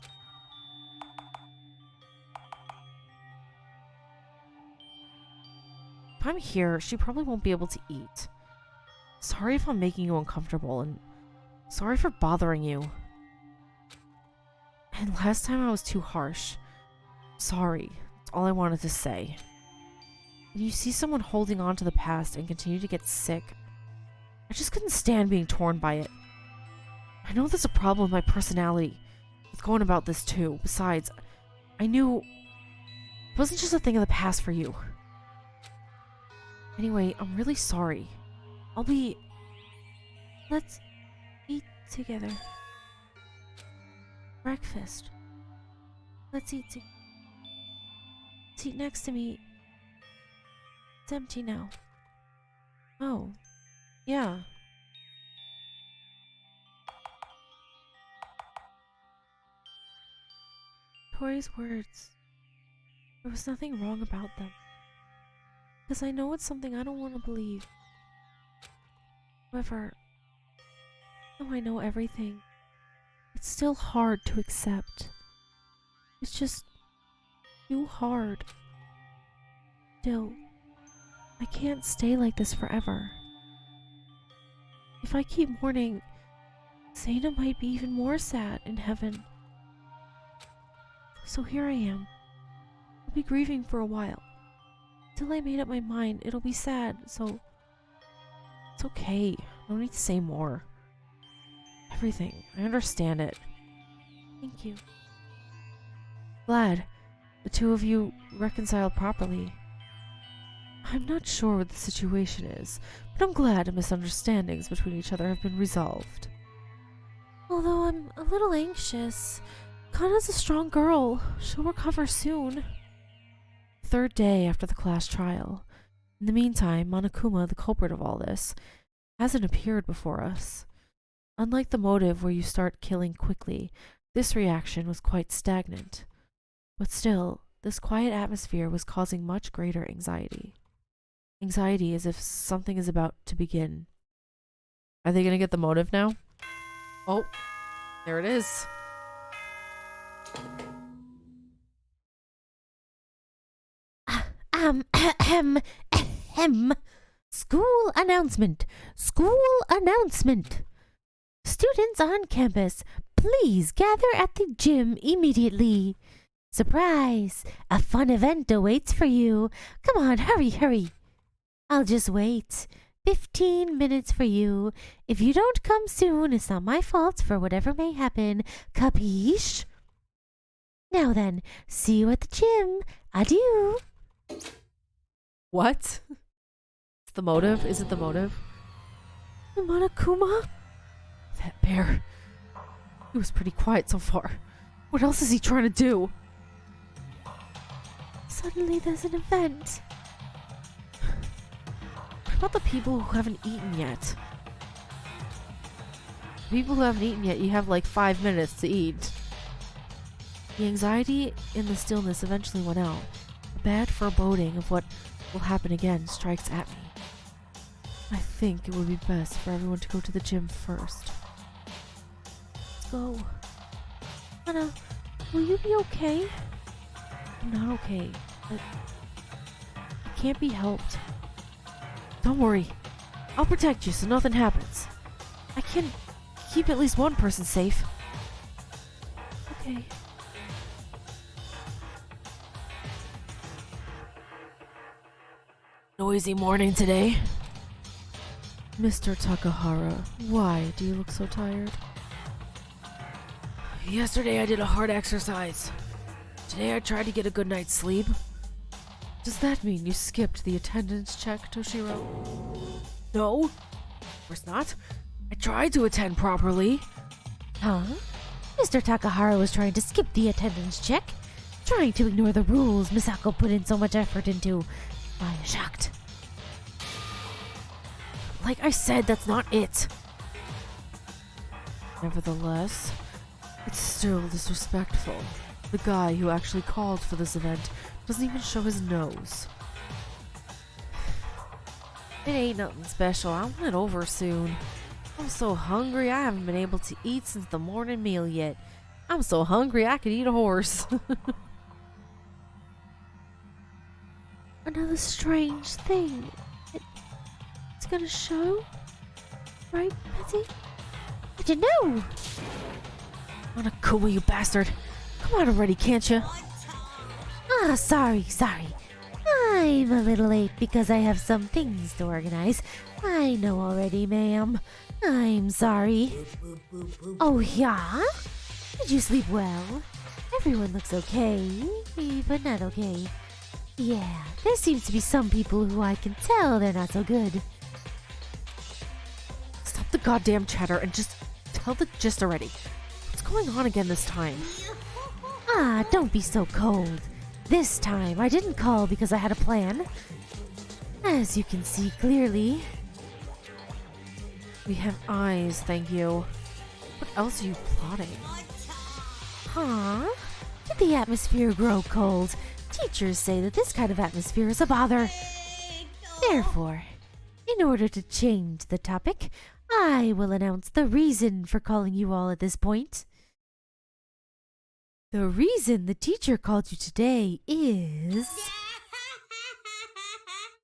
[SPEAKER 1] If I'm here, she probably won't be able to eat. Sorry if I'm making you uncomfortable, and sorry for bothering you. And last time I was too harsh. Sorry. That's all I wanted to say. When you see someone holding on to the past and continue to get sick, I just couldn't stand being torn by it. I know there's a problem with my personality with going about this too. Besides, I knew it wasn't just a thing of the past for you. Anyway, I'm really sorry.
[SPEAKER 2] Let's eat together. Breakfast. Let's eat next to me. It's empty now.
[SPEAKER 1] Oh, yeah.
[SPEAKER 2] Tori's words. There was nothing wrong about them. Because I know it's something I don't want to believe. However, though I know everything, it's still hard to accept. It's just too hard. Still, I can't stay like this forever. If I keep mourning, Zaina might be even more sad in heaven. So here I am. I'll be grieving for a while. Till I made up my mind, it'll be sad, so
[SPEAKER 1] It's okay. No need to say more. Everything. I understand it.
[SPEAKER 2] thank you.
[SPEAKER 1] Glad the two of you reconciled properly.
[SPEAKER 2] I'm not sure what the situation is,
[SPEAKER 1] But I'm glad misunderstandings between each other have been resolved.
[SPEAKER 2] although I'm a little anxious. Kana's a strong girl. She'll recover soon.
[SPEAKER 1] Third day after the class trial. In the meantime, Monokuma, the culprit of all this, hasn't appeared before us. Unlike the motive where you start killing quickly, this reaction was quite stagnant. But still, this quiet atmosphere was causing much greater anxiety. Anxiety as if something is about to begin. Are they gonna get the motive now? Oh, there it is.
[SPEAKER 3] School announcement. School announcement. Students on campus, please gather at the gym immediately. Surprise! A fun event awaits for you. Come on, hurry. I'll just wait. 15 minutes for you. If you don't come soon, it's not my fault for whatever may happen. Capiche? Now then, see you at the gym. Adieu.
[SPEAKER 1] What? It's the motive? Is it the motive?
[SPEAKER 2] Monokuma?
[SPEAKER 1] That bear. He was pretty quiet so far. What else is he trying to do?
[SPEAKER 2] Suddenly there's an event.
[SPEAKER 1] I'm about the people who haven't eaten yet? People who haven't eaten yet, you have like 5 minutes to eat. The anxiety in the stillness eventually went out. A bad foreboding of what will happen again strikes at me. I think it would be best for everyone to go to the gym first.
[SPEAKER 2] Let's go. Anna, will you be okay?
[SPEAKER 1] I'm not okay. It can't be helped. Don't worry. I'll protect you so nothing happens. I can keep at least one person safe.
[SPEAKER 2] Okay.
[SPEAKER 1] Noisy morning today. Mr. Takahara, why do you look so tired? Yesterday I did a hard exercise. Today I tried to get a good night's sleep. Does that mean you skipped the attendance check, Toshiro? No, of course not. I tried to attend properly.
[SPEAKER 3] Huh? Mr. Takahara was trying to skip the attendance check, trying to ignore the rules Misako put in so much effort into. I'm shocked.
[SPEAKER 1] Like I said, that's not it. Nevertheless, it's still disrespectful. The guy who actually called for this event doesn't even show his nose. It ain't nothing special. I want it over soon. I'm so hungry. I haven't been able to eat since the morning meal yet. I'm so hungry I could eat a horse.
[SPEAKER 2] Another strange thing. It's gonna show? Right, Betty?
[SPEAKER 3] How'd you know?
[SPEAKER 1] Monokuma, you bastard. Come on already, can't you?
[SPEAKER 3] Ah, sorry. I'm a little late because I have some things to organize. I know already, ma'am. I'm sorry. Oh, yeah? Did you sleep well? Everyone looks okay, but not okay. Yeah, there seems to be some people who I can tell they're not so good.
[SPEAKER 1] Stop the goddamn chatter and just tell the gist already. What's going on again this time?
[SPEAKER 3] Ah, don't be so cold. This time, I didn't call because I had a plan. As you can see clearly.
[SPEAKER 1] We have eyes, thank you. What else are you plotting?
[SPEAKER 3] Huh? Did the atmosphere grow cold? Teachers say that this kind of atmosphere is a bother. Therefore, in order to change the topic, I will announce the reason for calling you all at this point. The reason the teacher called you today is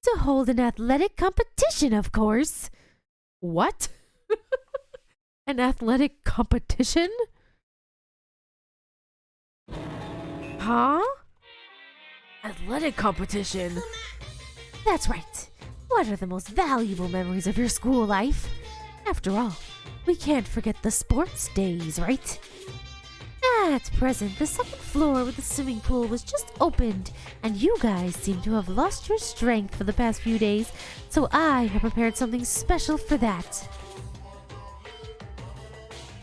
[SPEAKER 3] to hold an athletic competition, of course.
[SPEAKER 1] What? An athletic competition? Huh? Athletic competition?
[SPEAKER 3] That's right. What are the most valuable memories of your school life? After all, we can't forget the sports days, right? At present, the second floor with the swimming pool was just opened, and you guys seem to have lost your strength for the past few days, so I have prepared something special for that.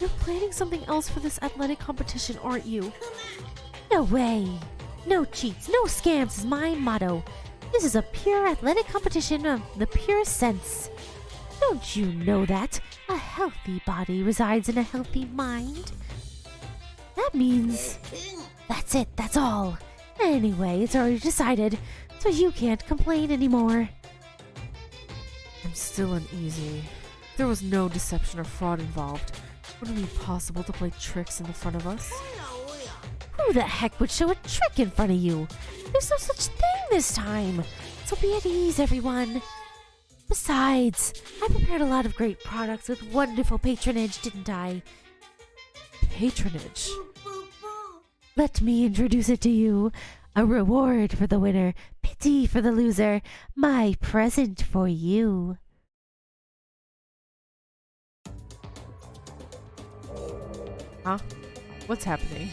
[SPEAKER 1] You're planning something else for this athletic competition, aren't you?
[SPEAKER 3] No way! No cheats, no scams is my motto. This is a pure athletic competition of the purest sense. Don't you know that? A healthy body resides in a healthy mind. That means... That's it, that's all. Anyway, it's already decided, so you can't complain anymore.
[SPEAKER 1] I'm still uneasy. There was no deception or fraud involved. Wouldn't it be possible to play tricks in the front of us?
[SPEAKER 3] Who the heck would show a trick in front of you? There's no such thing this time. So be at ease, everyone. Besides, I prepared a lot of great products with wonderful patronage, didn't I?
[SPEAKER 1] Patronage?
[SPEAKER 3] Let me introduce it to you. A reward for the winner, pity for the loser, my present for you.
[SPEAKER 1] Huh? What's happening?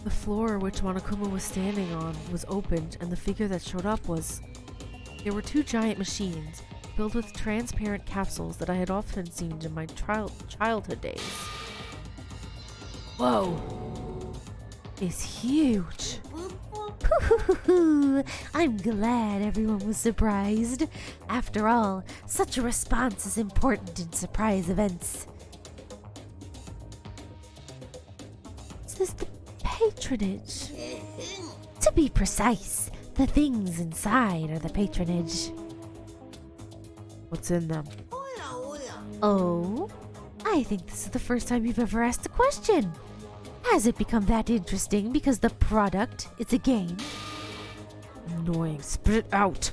[SPEAKER 1] The floor which Monokuma was standing on was opened, and the figure that showed up was... There were two giant machines, filled with transparent capsules that I had often seen in my childhood days. Whoa! It's huge.
[SPEAKER 3] I'm glad everyone was surprised. After all, such a response is important in surprise events.
[SPEAKER 2] Is this the patronage?
[SPEAKER 3] To be precise, the things inside are the patronage.
[SPEAKER 1] What's in them?
[SPEAKER 3] Oh? I think this is the first time you've ever asked a question. Has it become that interesting because the product is a game?
[SPEAKER 1] Annoying. Spit it out.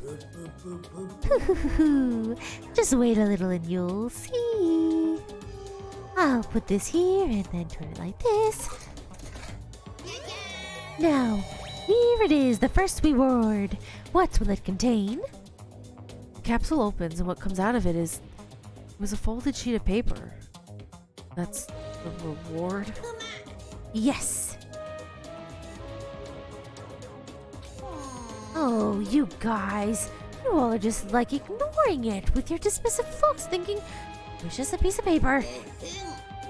[SPEAKER 3] Just wait a little and you'll see. I'll put this here and then turn it like this. Now, here it is, the first reward. What will it contain?
[SPEAKER 1] The capsule opens and what comes out of it was a folded sheet of paper. That's the reward?
[SPEAKER 3] Yes. Oh, you guys. You all are just like ignoring it with your dismissive looks, thinking it's just a piece of paper.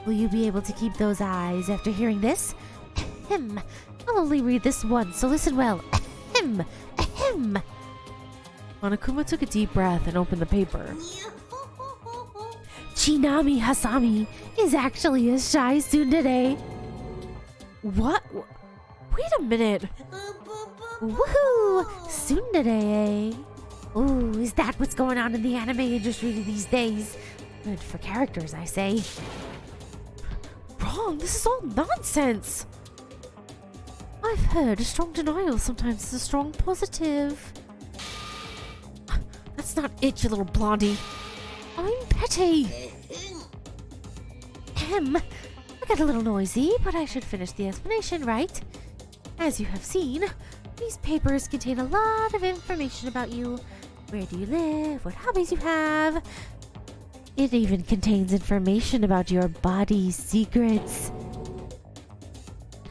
[SPEAKER 3] Will you be able to keep those eyes after hearing this? Ahem. I'll only read this once, so listen well. Ahem. Ahem.
[SPEAKER 1] Monokuma took a deep breath and opened the paper.
[SPEAKER 3] Chinami Hasami is actually a shy tsundere.
[SPEAKER 1] What? Wait a minute.
[SPEAKER 3] Woohoo! Tsundere, eh? Ooh, is that what's going on in the anime industry these days? Good for characters, I say.
[SPEAKER 1] Wrong. This is all nonsense. I've heard a strong denial sometimes is a strong positive. That's not it, you little blondie. I'm petty.
[SPEAKER 3] I got a little noisy, but I should finish the explanation, right? As you have seen, these papers contain a lot of information about you. Where do you live? What hobbies you have? It even contains information about your body's secrets.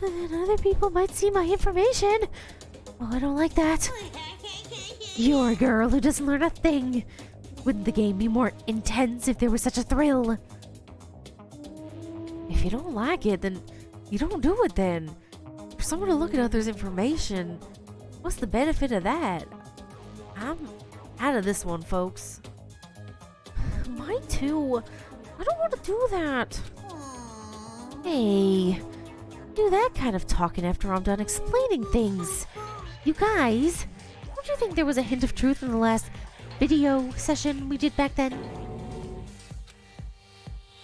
[SPEAKER 3] And other people might see my information. Oh, I don't like that. You're a girl who doesn't learn a thing. Wouldn't the game be more intense if there was such a thrill?
[SPEAKER 1] If you don't like it, then you don't do it then. For someone to look at others' information, what's the benefit of that? I'm out of this one, folks. Mine too. I don't want to do that.
[SPEAKER 3] Hey, do that kind of talking after I'm done explaining things. You guys, don't you think there was a hint of truth in the last video session we did back then?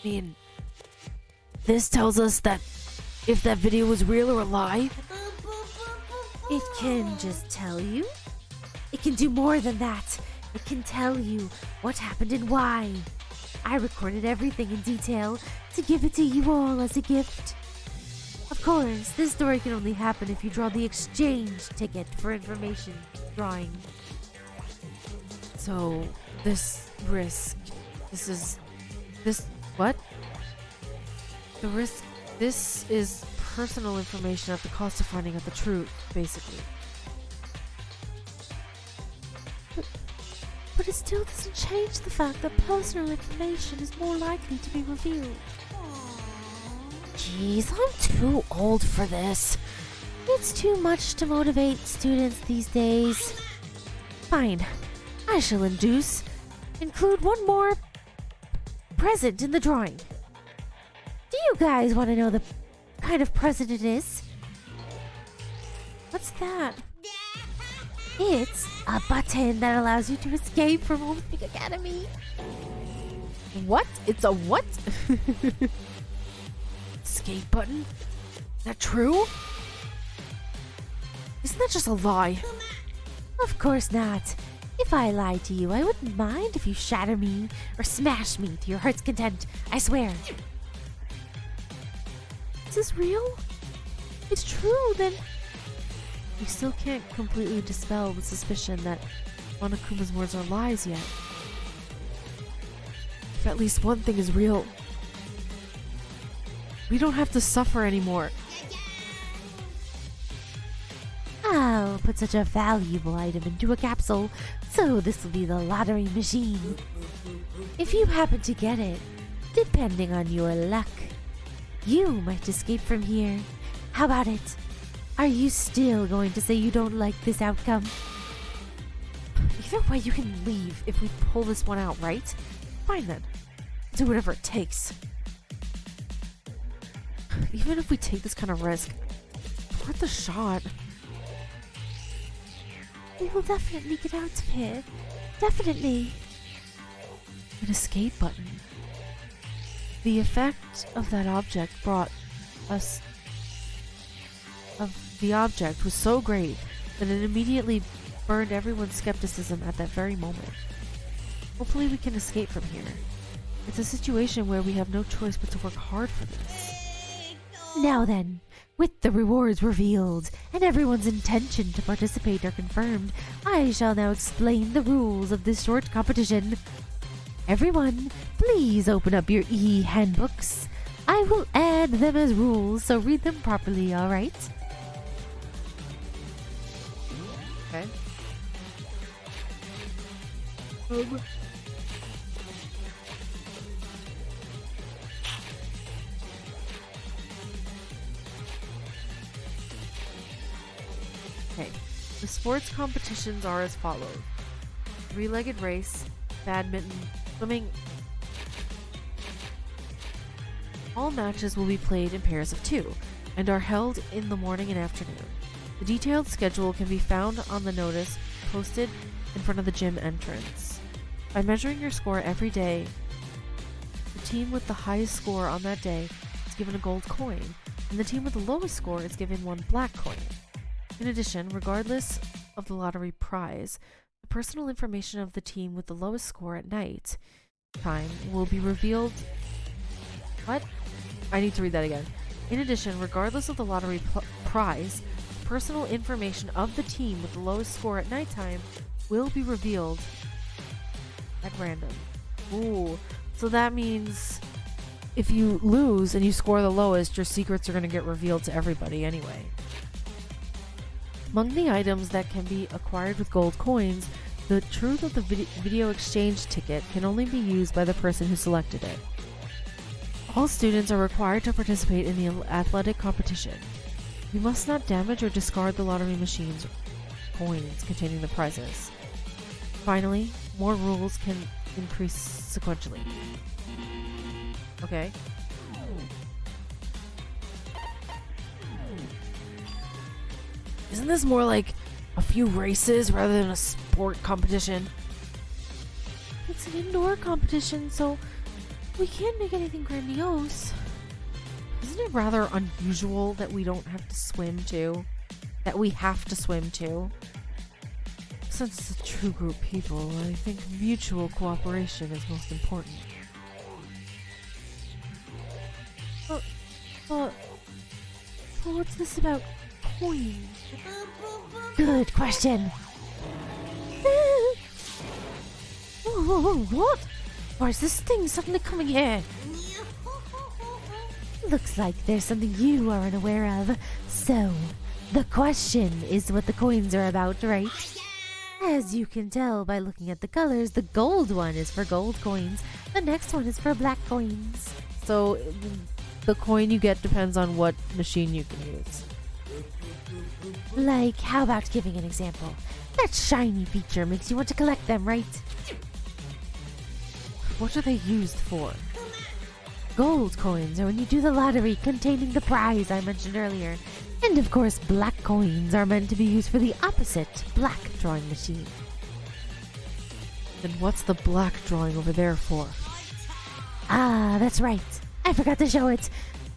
[SPEAKER 1] I mean, this tells us that if that video was real or a lie.
[SPEAKER 3] It can just tell you. It can do more than that. It can tell you what happened and why. I recorded everything in detail to give it to you all as a gift. Of course, this story can only happen if you draw the exchange ticket for information drawing.
[SPEAKER 1] So, what? The risk, this is personal information at the cost of finding out the truth, basically.
[SPEAKER 2] But it still doesn't change the fact that personal information is more likely to be revealed.
[SPEAKER 3] Jeez, I'm too old for this. It's too much to motivate students these days. Fine, I shall include one more present in the drawing. Do you guys want to know the kind of present it is?
[SPEAKER 2] What's that?
[SPEAKER 3] It's a button that allows you to escape from Olympic Academy.
[SPEAKER 1] What? It's a what? Escape button? Is that true? Isn't that just a lie?
[SPEAKER 3] Of course not. If I lied to you, I wouldn't mind if you shatter me or smash me to your heart's content. I swear.
[SPEAKER 2] Is this real? It's true, then.
[SPEAKER 1] We still can't completely dispel the suspicion that Monokuma's words are lies yet. If at least one thing is real, we don't have to suffer anymore.
[SPEAKER 3] I'll put such a valuable item into a capsule, so this will be the lottery machine. If you happen to get it, depending on your luck, you might escape from here. How about it? Are you still going to say you don't like this outcome?
[SPEAKER 1] Either way, you can leave if we pull this one out, right? Fine then. Do whatever it takes. Even if we take this kind of risk, it's worth the shot.
[SPEAKER 2] We will definitely get out of here. Definitely.
[SPEAKER 1] An escape button. The effect of that object was so great that it immediately burned everyone's skepticism at that very moment. Hopefully we can escape from here. It's a situation where we have no choice but to work hard for this.
[SPEAKER 3] Now then, with the rewards revealed and everyone's intention to participate are confirmed, I shall now explain the rules of this short competition. Everyone, please open up your e-handbooks. I will add them as rules, so read them properly, alright?
[SPEAKER 1] Okay. Okay, the sports competitions are as follows: three-legged race, badminton, swimming. All matches will be played in pairs of 2 and are held in the morning and afternoon. The detailed schedule can be found on the notice posted in front of the gym entrance. By measuring your score every day, the team with the highest score on that day is given a gold coin, and the team with the lowest score is given 1 black coin. In addition, regardless of the lottery prize, the personal information of the team with the lowest score at night time will be revealed. What? I need to read that again. In addition, regardless of the lottery prize, personal information of the team with the lowest score at nighttime will be revealed at random. Ooh, so that means if you lose and you score the lowest, your secrets are going to get revealed to everybody anyway. Among the items that can be acquired with gold coins, the truth of the video exchange ticket can only be used by the person who selected it. All students are required to participate in the athletic competition. You must not damage or discard the lottery machine's coins containing the prizes. Finally, more rules can increase sequentially. Okay. Isn't this more like a few races rather than a sport competition?
[SPEAKER 2] It's an indoor competition, so we can't make anything grandiose.
[SPEAKER 1] Isn't it rather unusual that we don't have to swim too? That we have to swim too? Since it's a true group of people, I think mutual cooperation is most important.
[SPEAKER 2] But what's this about coins?
[SPEAKER 3] Good question.
[SPEAKER 2] Whoa, what? Why is this thing suddenly coming here?
[SPEAKER 3] Looks like there's something you are unaware of. So, the question is what the coins are about, right? As you can tell by looking at the colors, the gold one is for gold coins, the next one is for black coins.
[SPEAKER 1] So, the coin you get depends on what machine you can use.
[SPEAKER 3] Like, how about giving an example? That shiny feature makes you want to collect them, right?
[SPEAKER 1] What are they used for?
[SPEAKER 3] Gold coins are when you do the lottery containing the prize I mentioned earlier. And of course, black coins are meant to be used for the opposite, black drawing machine.
[SPEAKER 1] Then what's the black drawing over there for?
[SPEAKER 3] Ah, that's right. I forgot to show it.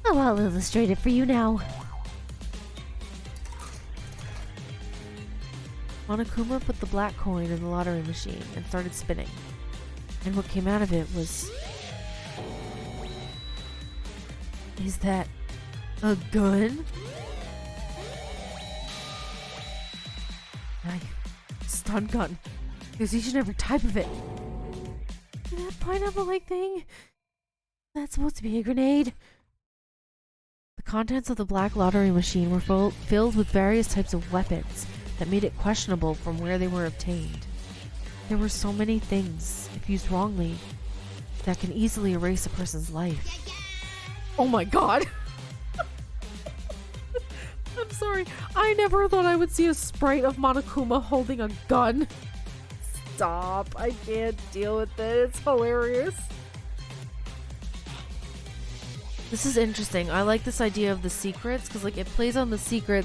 [SPEAKER 3] Oh, I'll illustrate it for you now.
[SPEAKER 1] Monokuma put the black coin in the lottery machine and started spinning. And what came out of it was... Is that a gun? Stun gun. There's each and every type of it.
[SPEAKER 2] That pineapple-like thing?
[SPEAKER 3] That's supposed to be a grenade.
[SPEAKER 1] The contents of the black lottery machine were filled with various types of weapons that made it questionable from where they were obtained. There were so many things, if used wrongly, that can easily erase a person's life. Oh my god! I'm sorry, I never thought I would see a sprite of Monokuma holding a gun. Stop, I can't deal with it, it's hilarious. This is interesting. I like this idea of the secrets, because like it plays on the secret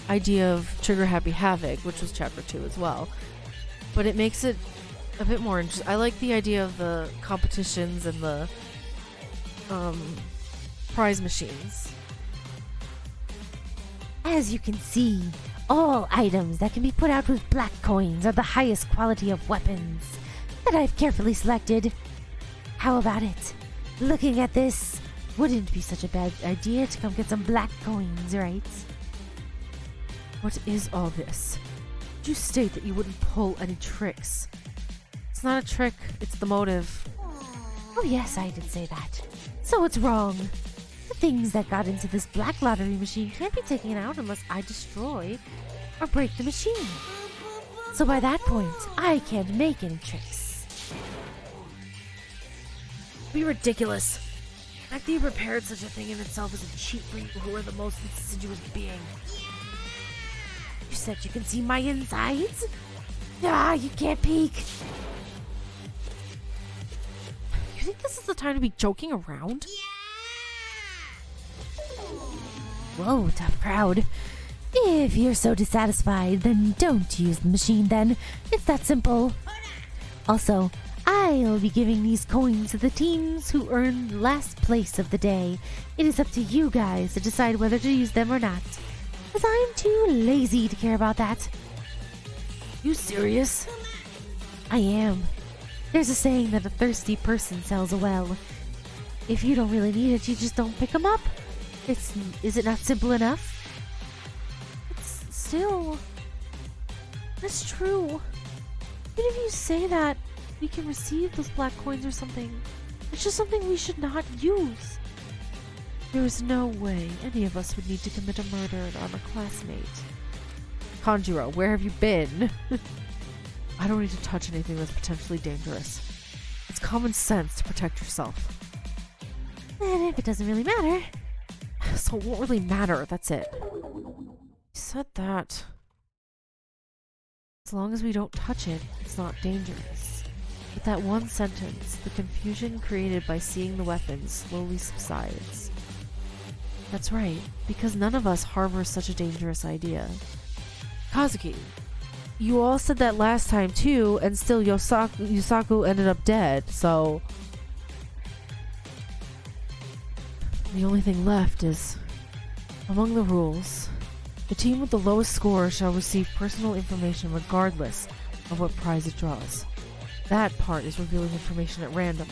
[SPEAKER 1] idea of Trigger Happy Havoc, which was chapter 2 as well. But it makes it a bit more interesting. I like the idea of the competitions and the prize machines.
[SPEAKER 3] As you can see, all items that can be put out with black coins are the highest quality of weapons that I've carefully selected. How about it? Looking at this, wouldn't be such a bad idea to come get some black coins, right?
[SPEAKER 1] What is all this? Did you state that you wouldn't pull any tricks? It's not a trick, it's the motive.
[SPEAKER 3] Oh yes, I did say that. So what's wrong? The things that got into this black lottery machine can't be taken out unless I destroy or break the machine. So by that point, I can't make any tricks.
[SPEAKER 1] Be ridiculous. The fact that you prepared such a thing in itself is a cheat for you who are the most insidious being.
[SPEAKER 3] You said you can see my insides? Ah, you can't peek.
[SPEAKER 1] You think this is the time to be joking around?
[SPEAKER 3] Whoa, tough crowd. If you're so dissatisfied, then don't use the machine then. It's that simple. Also, I'll be giving these coins to the teams who earn last place of the day. It is up to you guys to decide whether to use them or not, because I'm too lazy to care about that.
[SPEAKER 1] You serious?
[SPEAKER 3] I am. There's a saying that a thirsty person sells a well. If you don't really need it, you just don't pick them up. Is it not simple enough?
[SPEAKER 1] It's still... That's true. Even if you say that, we can receive those black coins or something. It's just something we should not use. There is no way any of us would need to commit a murder on a classmate. Kanjiro, where have you been? I don't need to touch anything that's potentially dangerous. It's common sense to protect yourself.
[SPEAKER 3] And if it doesn't really matter...
[SPEAKER 1] So it won't really matter, that's it. You said that. As long as we don't touch it, it's not dangerous. With that one sentence, the confusion created by seeing the weapons slowly subsides. That's right, because none of us harbors such a dangerous idea. Kazuki, you all said that last time too, and still Yusaku ended up dead, so... The only thing left is, among the rules, the team with the lowest score shall receive personal information regardless of what prize it draws. That part is revealing information at random.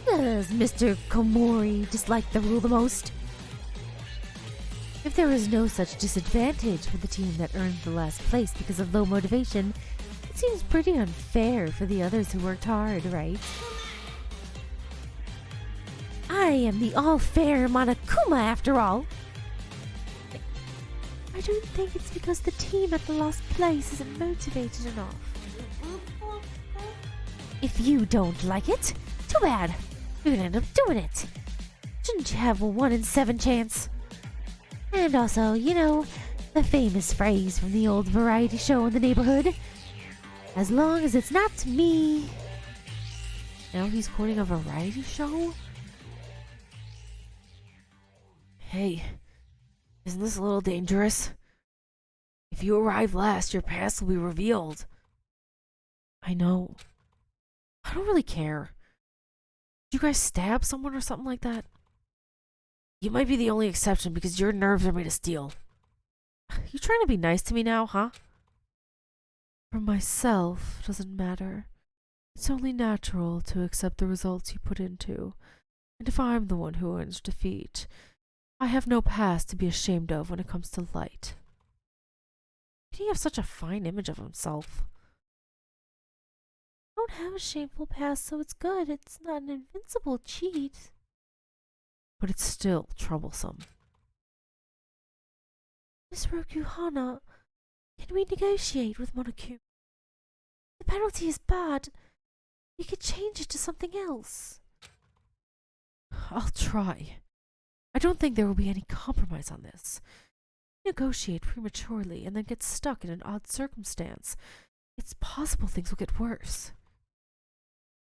[SPEAKER 3] Does Mr. Komori dislike the rule the most? If there is no such disadvantage for the team that earns the last place because of low motivation, it seems pretty unfair for the others who worked hard, right? I am the all-fair Monokuma after all.
[SPEAKER 2] I don't think it's because the team at the last place isn't motivated enough.
[SPEAKER 3] If you don't like it, too bad. You're gonna end up doing it. Shouldn't you have a 1 in 7 chance? And also, you know, the famous phrase from the old variety show in the neighborhood. As long as it's not me.
[SPEAKER 1] Now he's quoting a variety show? Hey, isn't this a little dangerous? If you arrive last, your past will be revealed. I know. I don't really care. Did you guys stab someone or something like that? You might be the only exception because your nerves are made of steel. You trying to be nice to me now, huh? For myself, it doesn't matter. It's only natural to accept the results you put into. And if I'm the one who earns defeat, I have no past to be ashamed of when it comes to light. He have such a fine image of himself.
[SPEAKER 2] I don't have a shameful past, so it's good. It's not an invincible cheat.
[SPEAKER 1] but it's still troublesome.
[SPEAKER 2] Miss Rokuhana, can we negotiate with Monokuma? The penalty is bad. We could change it to something else.
[SPEAKER 1] I'll try. I don't think there will be any compromise on this. Negotiate prematurely and then get stuck in an odd circumstance. It's possible things will get worse.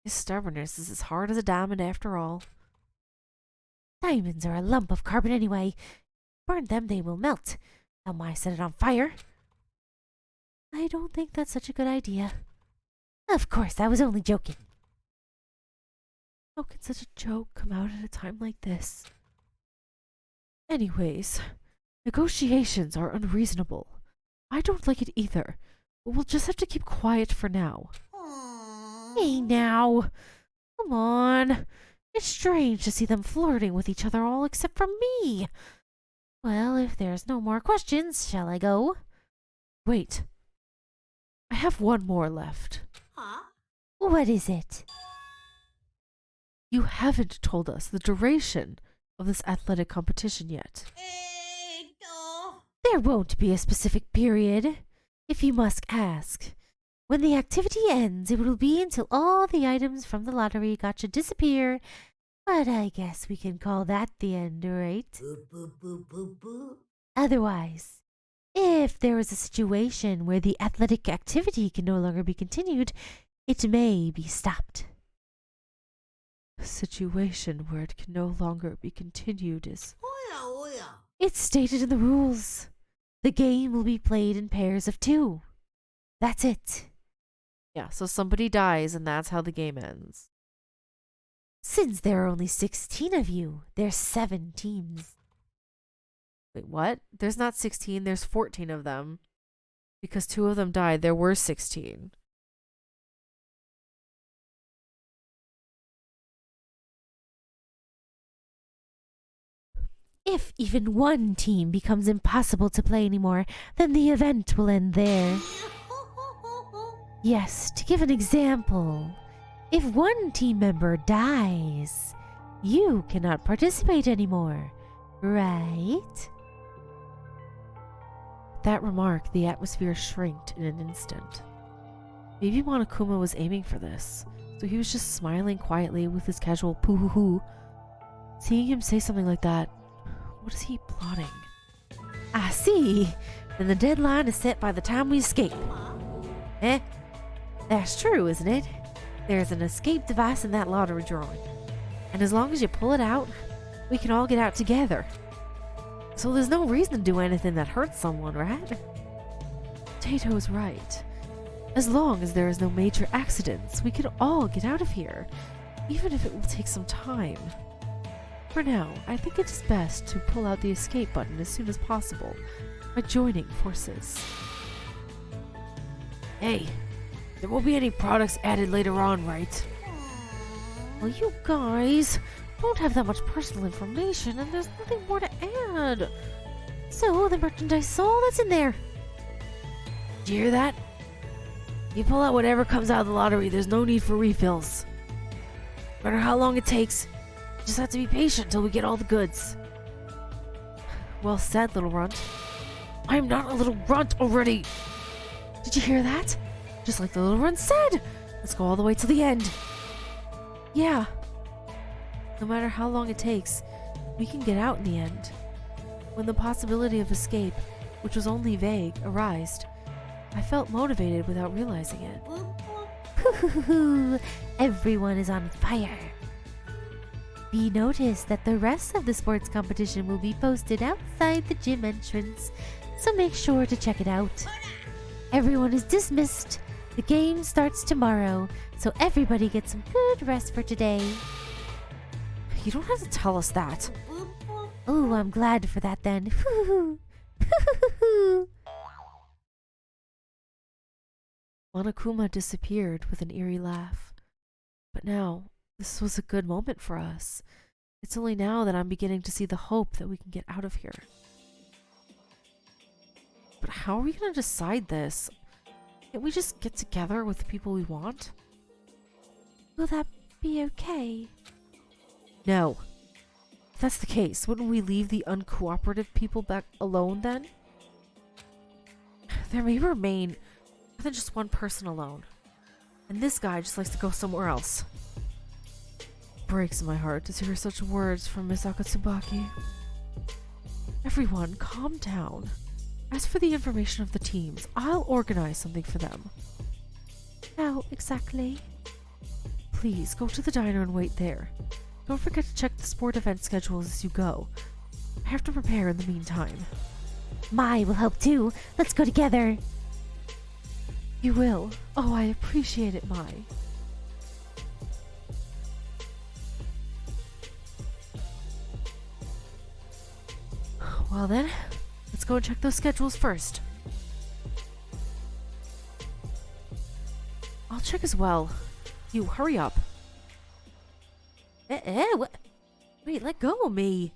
[SPEAKER 1] His stubbornness is as hard as a diamond after all.
[SPEAKER 3] Diamonds are a lump of carbon anyway. Burn them, they will melt. How might I set it on fire?
[SPEAKER 2] I don't think that's such a good idea.
[SPEAKER 3] Of course, I was only joking.
[SPEAKER 1] How can such a joke come out at a time like this? Anyways, negotiations are unreasonable. I don't like it either, but we'll just have to keep quiet for now.
[SPEAKER 3] Hey now! Come on! It's strange to see them flirting with each other all except for me. Well, if there's no more questions, shall I go?
[SPEAKER 1] Wait. I have one more left.
[SPEAKER 3] What is it?
[SPEAKER 1] You haven't told us the duration of this athletic competition yet.
[SPEAKER 3] There won't be a specific period, if you must ask. When the activity ends, it will be until all the items from the lottery gotcha disappear. But I guess we can call that the end, right? Otherwise, if there is a situation where the athletic activity can no longer be continued, it may be stopped.
[SPEAKER 1] A situation where it can no longer be continued is...
[SPEAKER 3] It's stated in the rules. The game will be played in pairs of 2. That's it.
[SPEAKER 1] Yeah, so somebody dies and that's how the game ends.
[SPEAKER 3] Since there are only 16 of you, there's 7 teams.
[SPEAKER 1] Wait, what? There's not 16, there's 14 of them. Because 2 of them died, there were 16.
[SPEAKER 3] If even one team becomes impossible to play anymore, then the event will end there. Yes, to give an example, if one team member dies, you cannot participate anymore, right?
[SPEAKER 1] That remark, the atmosphere shrinked in an instant. Maybe Monokuma was aiming for this, so he was just smiling quietly with his casual poo-hoo-hoo. Seeing him say something like that, what is he plotting?
[SPEAKER 3] I see. Then the deadline is set by the time we escape. Eh? That's true, isn't it? There's an escape device in that lottery drawing. And as long as you pull it out, we can all get out together. So there's no reason to do anything that hurts someone, right?
[SPEAKER 1] Tato's right. As long as there is no major accidents, we can all get out of here, even if it will take some time. For now, I think it is best to pull out the escape button as soon as possible by joining forces. Hey, there won't be any products added later on, right?
[SPEAKER 3] Well, you guys don't have that much personal information, and there's nothing more to add. So, the merchandise is all that's in there.
[SPEAKER 1] Did you hear that? You pull out whatever comes out of the lottery, there's no need for refills. No matter how long it takes, you just have to be patient till we get all the goods. Well said, little runt. I'm not a little runt already! Did you hear that? Just like the little runt said! Let's go all the way to the end. Yeah. No matter how long it takes, we can get out in the end. When the possibility of escape, which was only vague, arose, I felt motivated without realizing it.
[SPEAKER 3] Everyone is on fire. Be noticed that the rest of the sports competition will be posted outside the gym entrance, so make sure to check it out. Everyone is dismissed. The game starts tomorrow, so everybody gets some good rest for today.
[SPEAKER 1] You don't have to tell us that.
[SPEAKER 3] Oh, I'm glad for that then.
[SPEAKER 1] Monokuma disappeared with an eerie laugh. But now, this was a good moment for us. It's only now that I'm beginning to see the hope that we can get out of here. But how are we going to decide this? Can't we just get together with the people we want?
[SPEAKER 2] Will that be okay?
[SPEAKER 1] No. If that's the case, wouldn't we leave the uncooperative people back alone then? There may remain more than just one person alone. And this guy just likes to go somewhere else. Breaks my heart to hear such words from Miss Akatsubaki. Everyone, calm down. As for the information of the teams, I'll organize something for them.
[SPEAKER 2] How exactly?
[SPEAKER 1] Please, go to the diner and wait there. Don't forget to check the sport event schedules as you go. I have to prepare in the meantime.
[SPEAKER 3] Mai will help too. Let's go together.
[SPEAKER 1] You will? Oh, I appreciate it, Mai. Well then, let's go and check those schedules first. I'll check as well. You, hurry up. What? Wait, let go of me.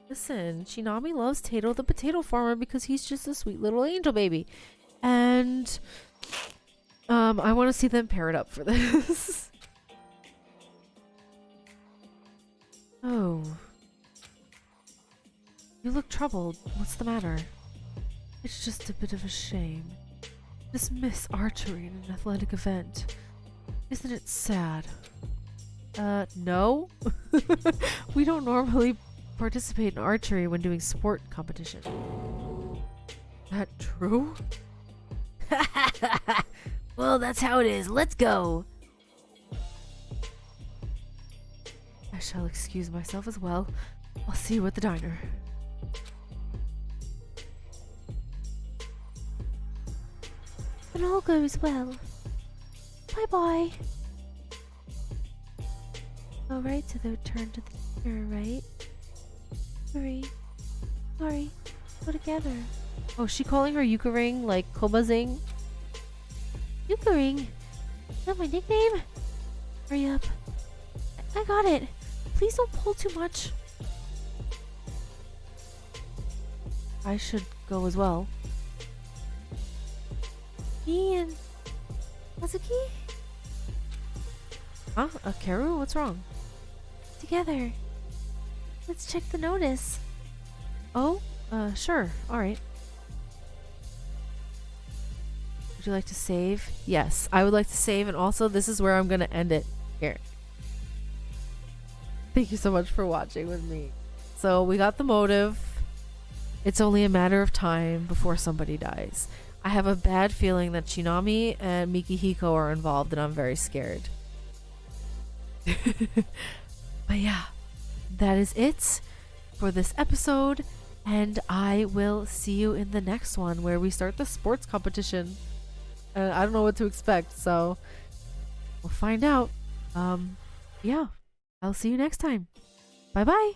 [SPEAKER 1] Listen, Shinami loves Tato the potato farmer because he's just a sweet little angel baby. And, I want to see them pair it up for this. Oh. You look troubled. What's the matter? It's just a bit of a shame. Dismiss archery in an athletic event. Isn't it sad? No. We don't normally participate in archery when doing sport competition. That true?
[SPEAKER 3] Well, that's how it is. Let's go.
[SPEAKER 1] I shall excuse myself as well. I'll see you at the diner.
[SPEAKER 2] It all goes well. Bye-bye. Alright, so they return to the dinner, right? Sorry. Go together.
[SPEAKER 1] Oh, is she calling her Yuka-ring like Kobazing?
[SPEAKER 2] Yuka-ring? Is that my nickname? Hurry up. I got it. Please don't pull too much.
[SPEAKER 1] I should go as well.
[SPEAKER 2] Me and Kazuki?
[SPEAKER 1] Huh? Karu? What's wrong?
[SPEAKER 2] Together. Let's check the notice.
[SPEAKER 1] Oh? Sure. Alright. Would you like to save? Yes, I would like to save, and also this is where I'm gonna end it. Here. Thank you so much for watching with me. So we got the motive. It's only a matter of time before somebody dies. I have a bad feeling that Shinami and Mikihiko are involved, and I'm very scared. But yeah, that is it for this episode, and I will see you in the next one where we start the sports competition. I don't know what to expect, so we'll find out. Yeah, I'll see you next time. Bye bye.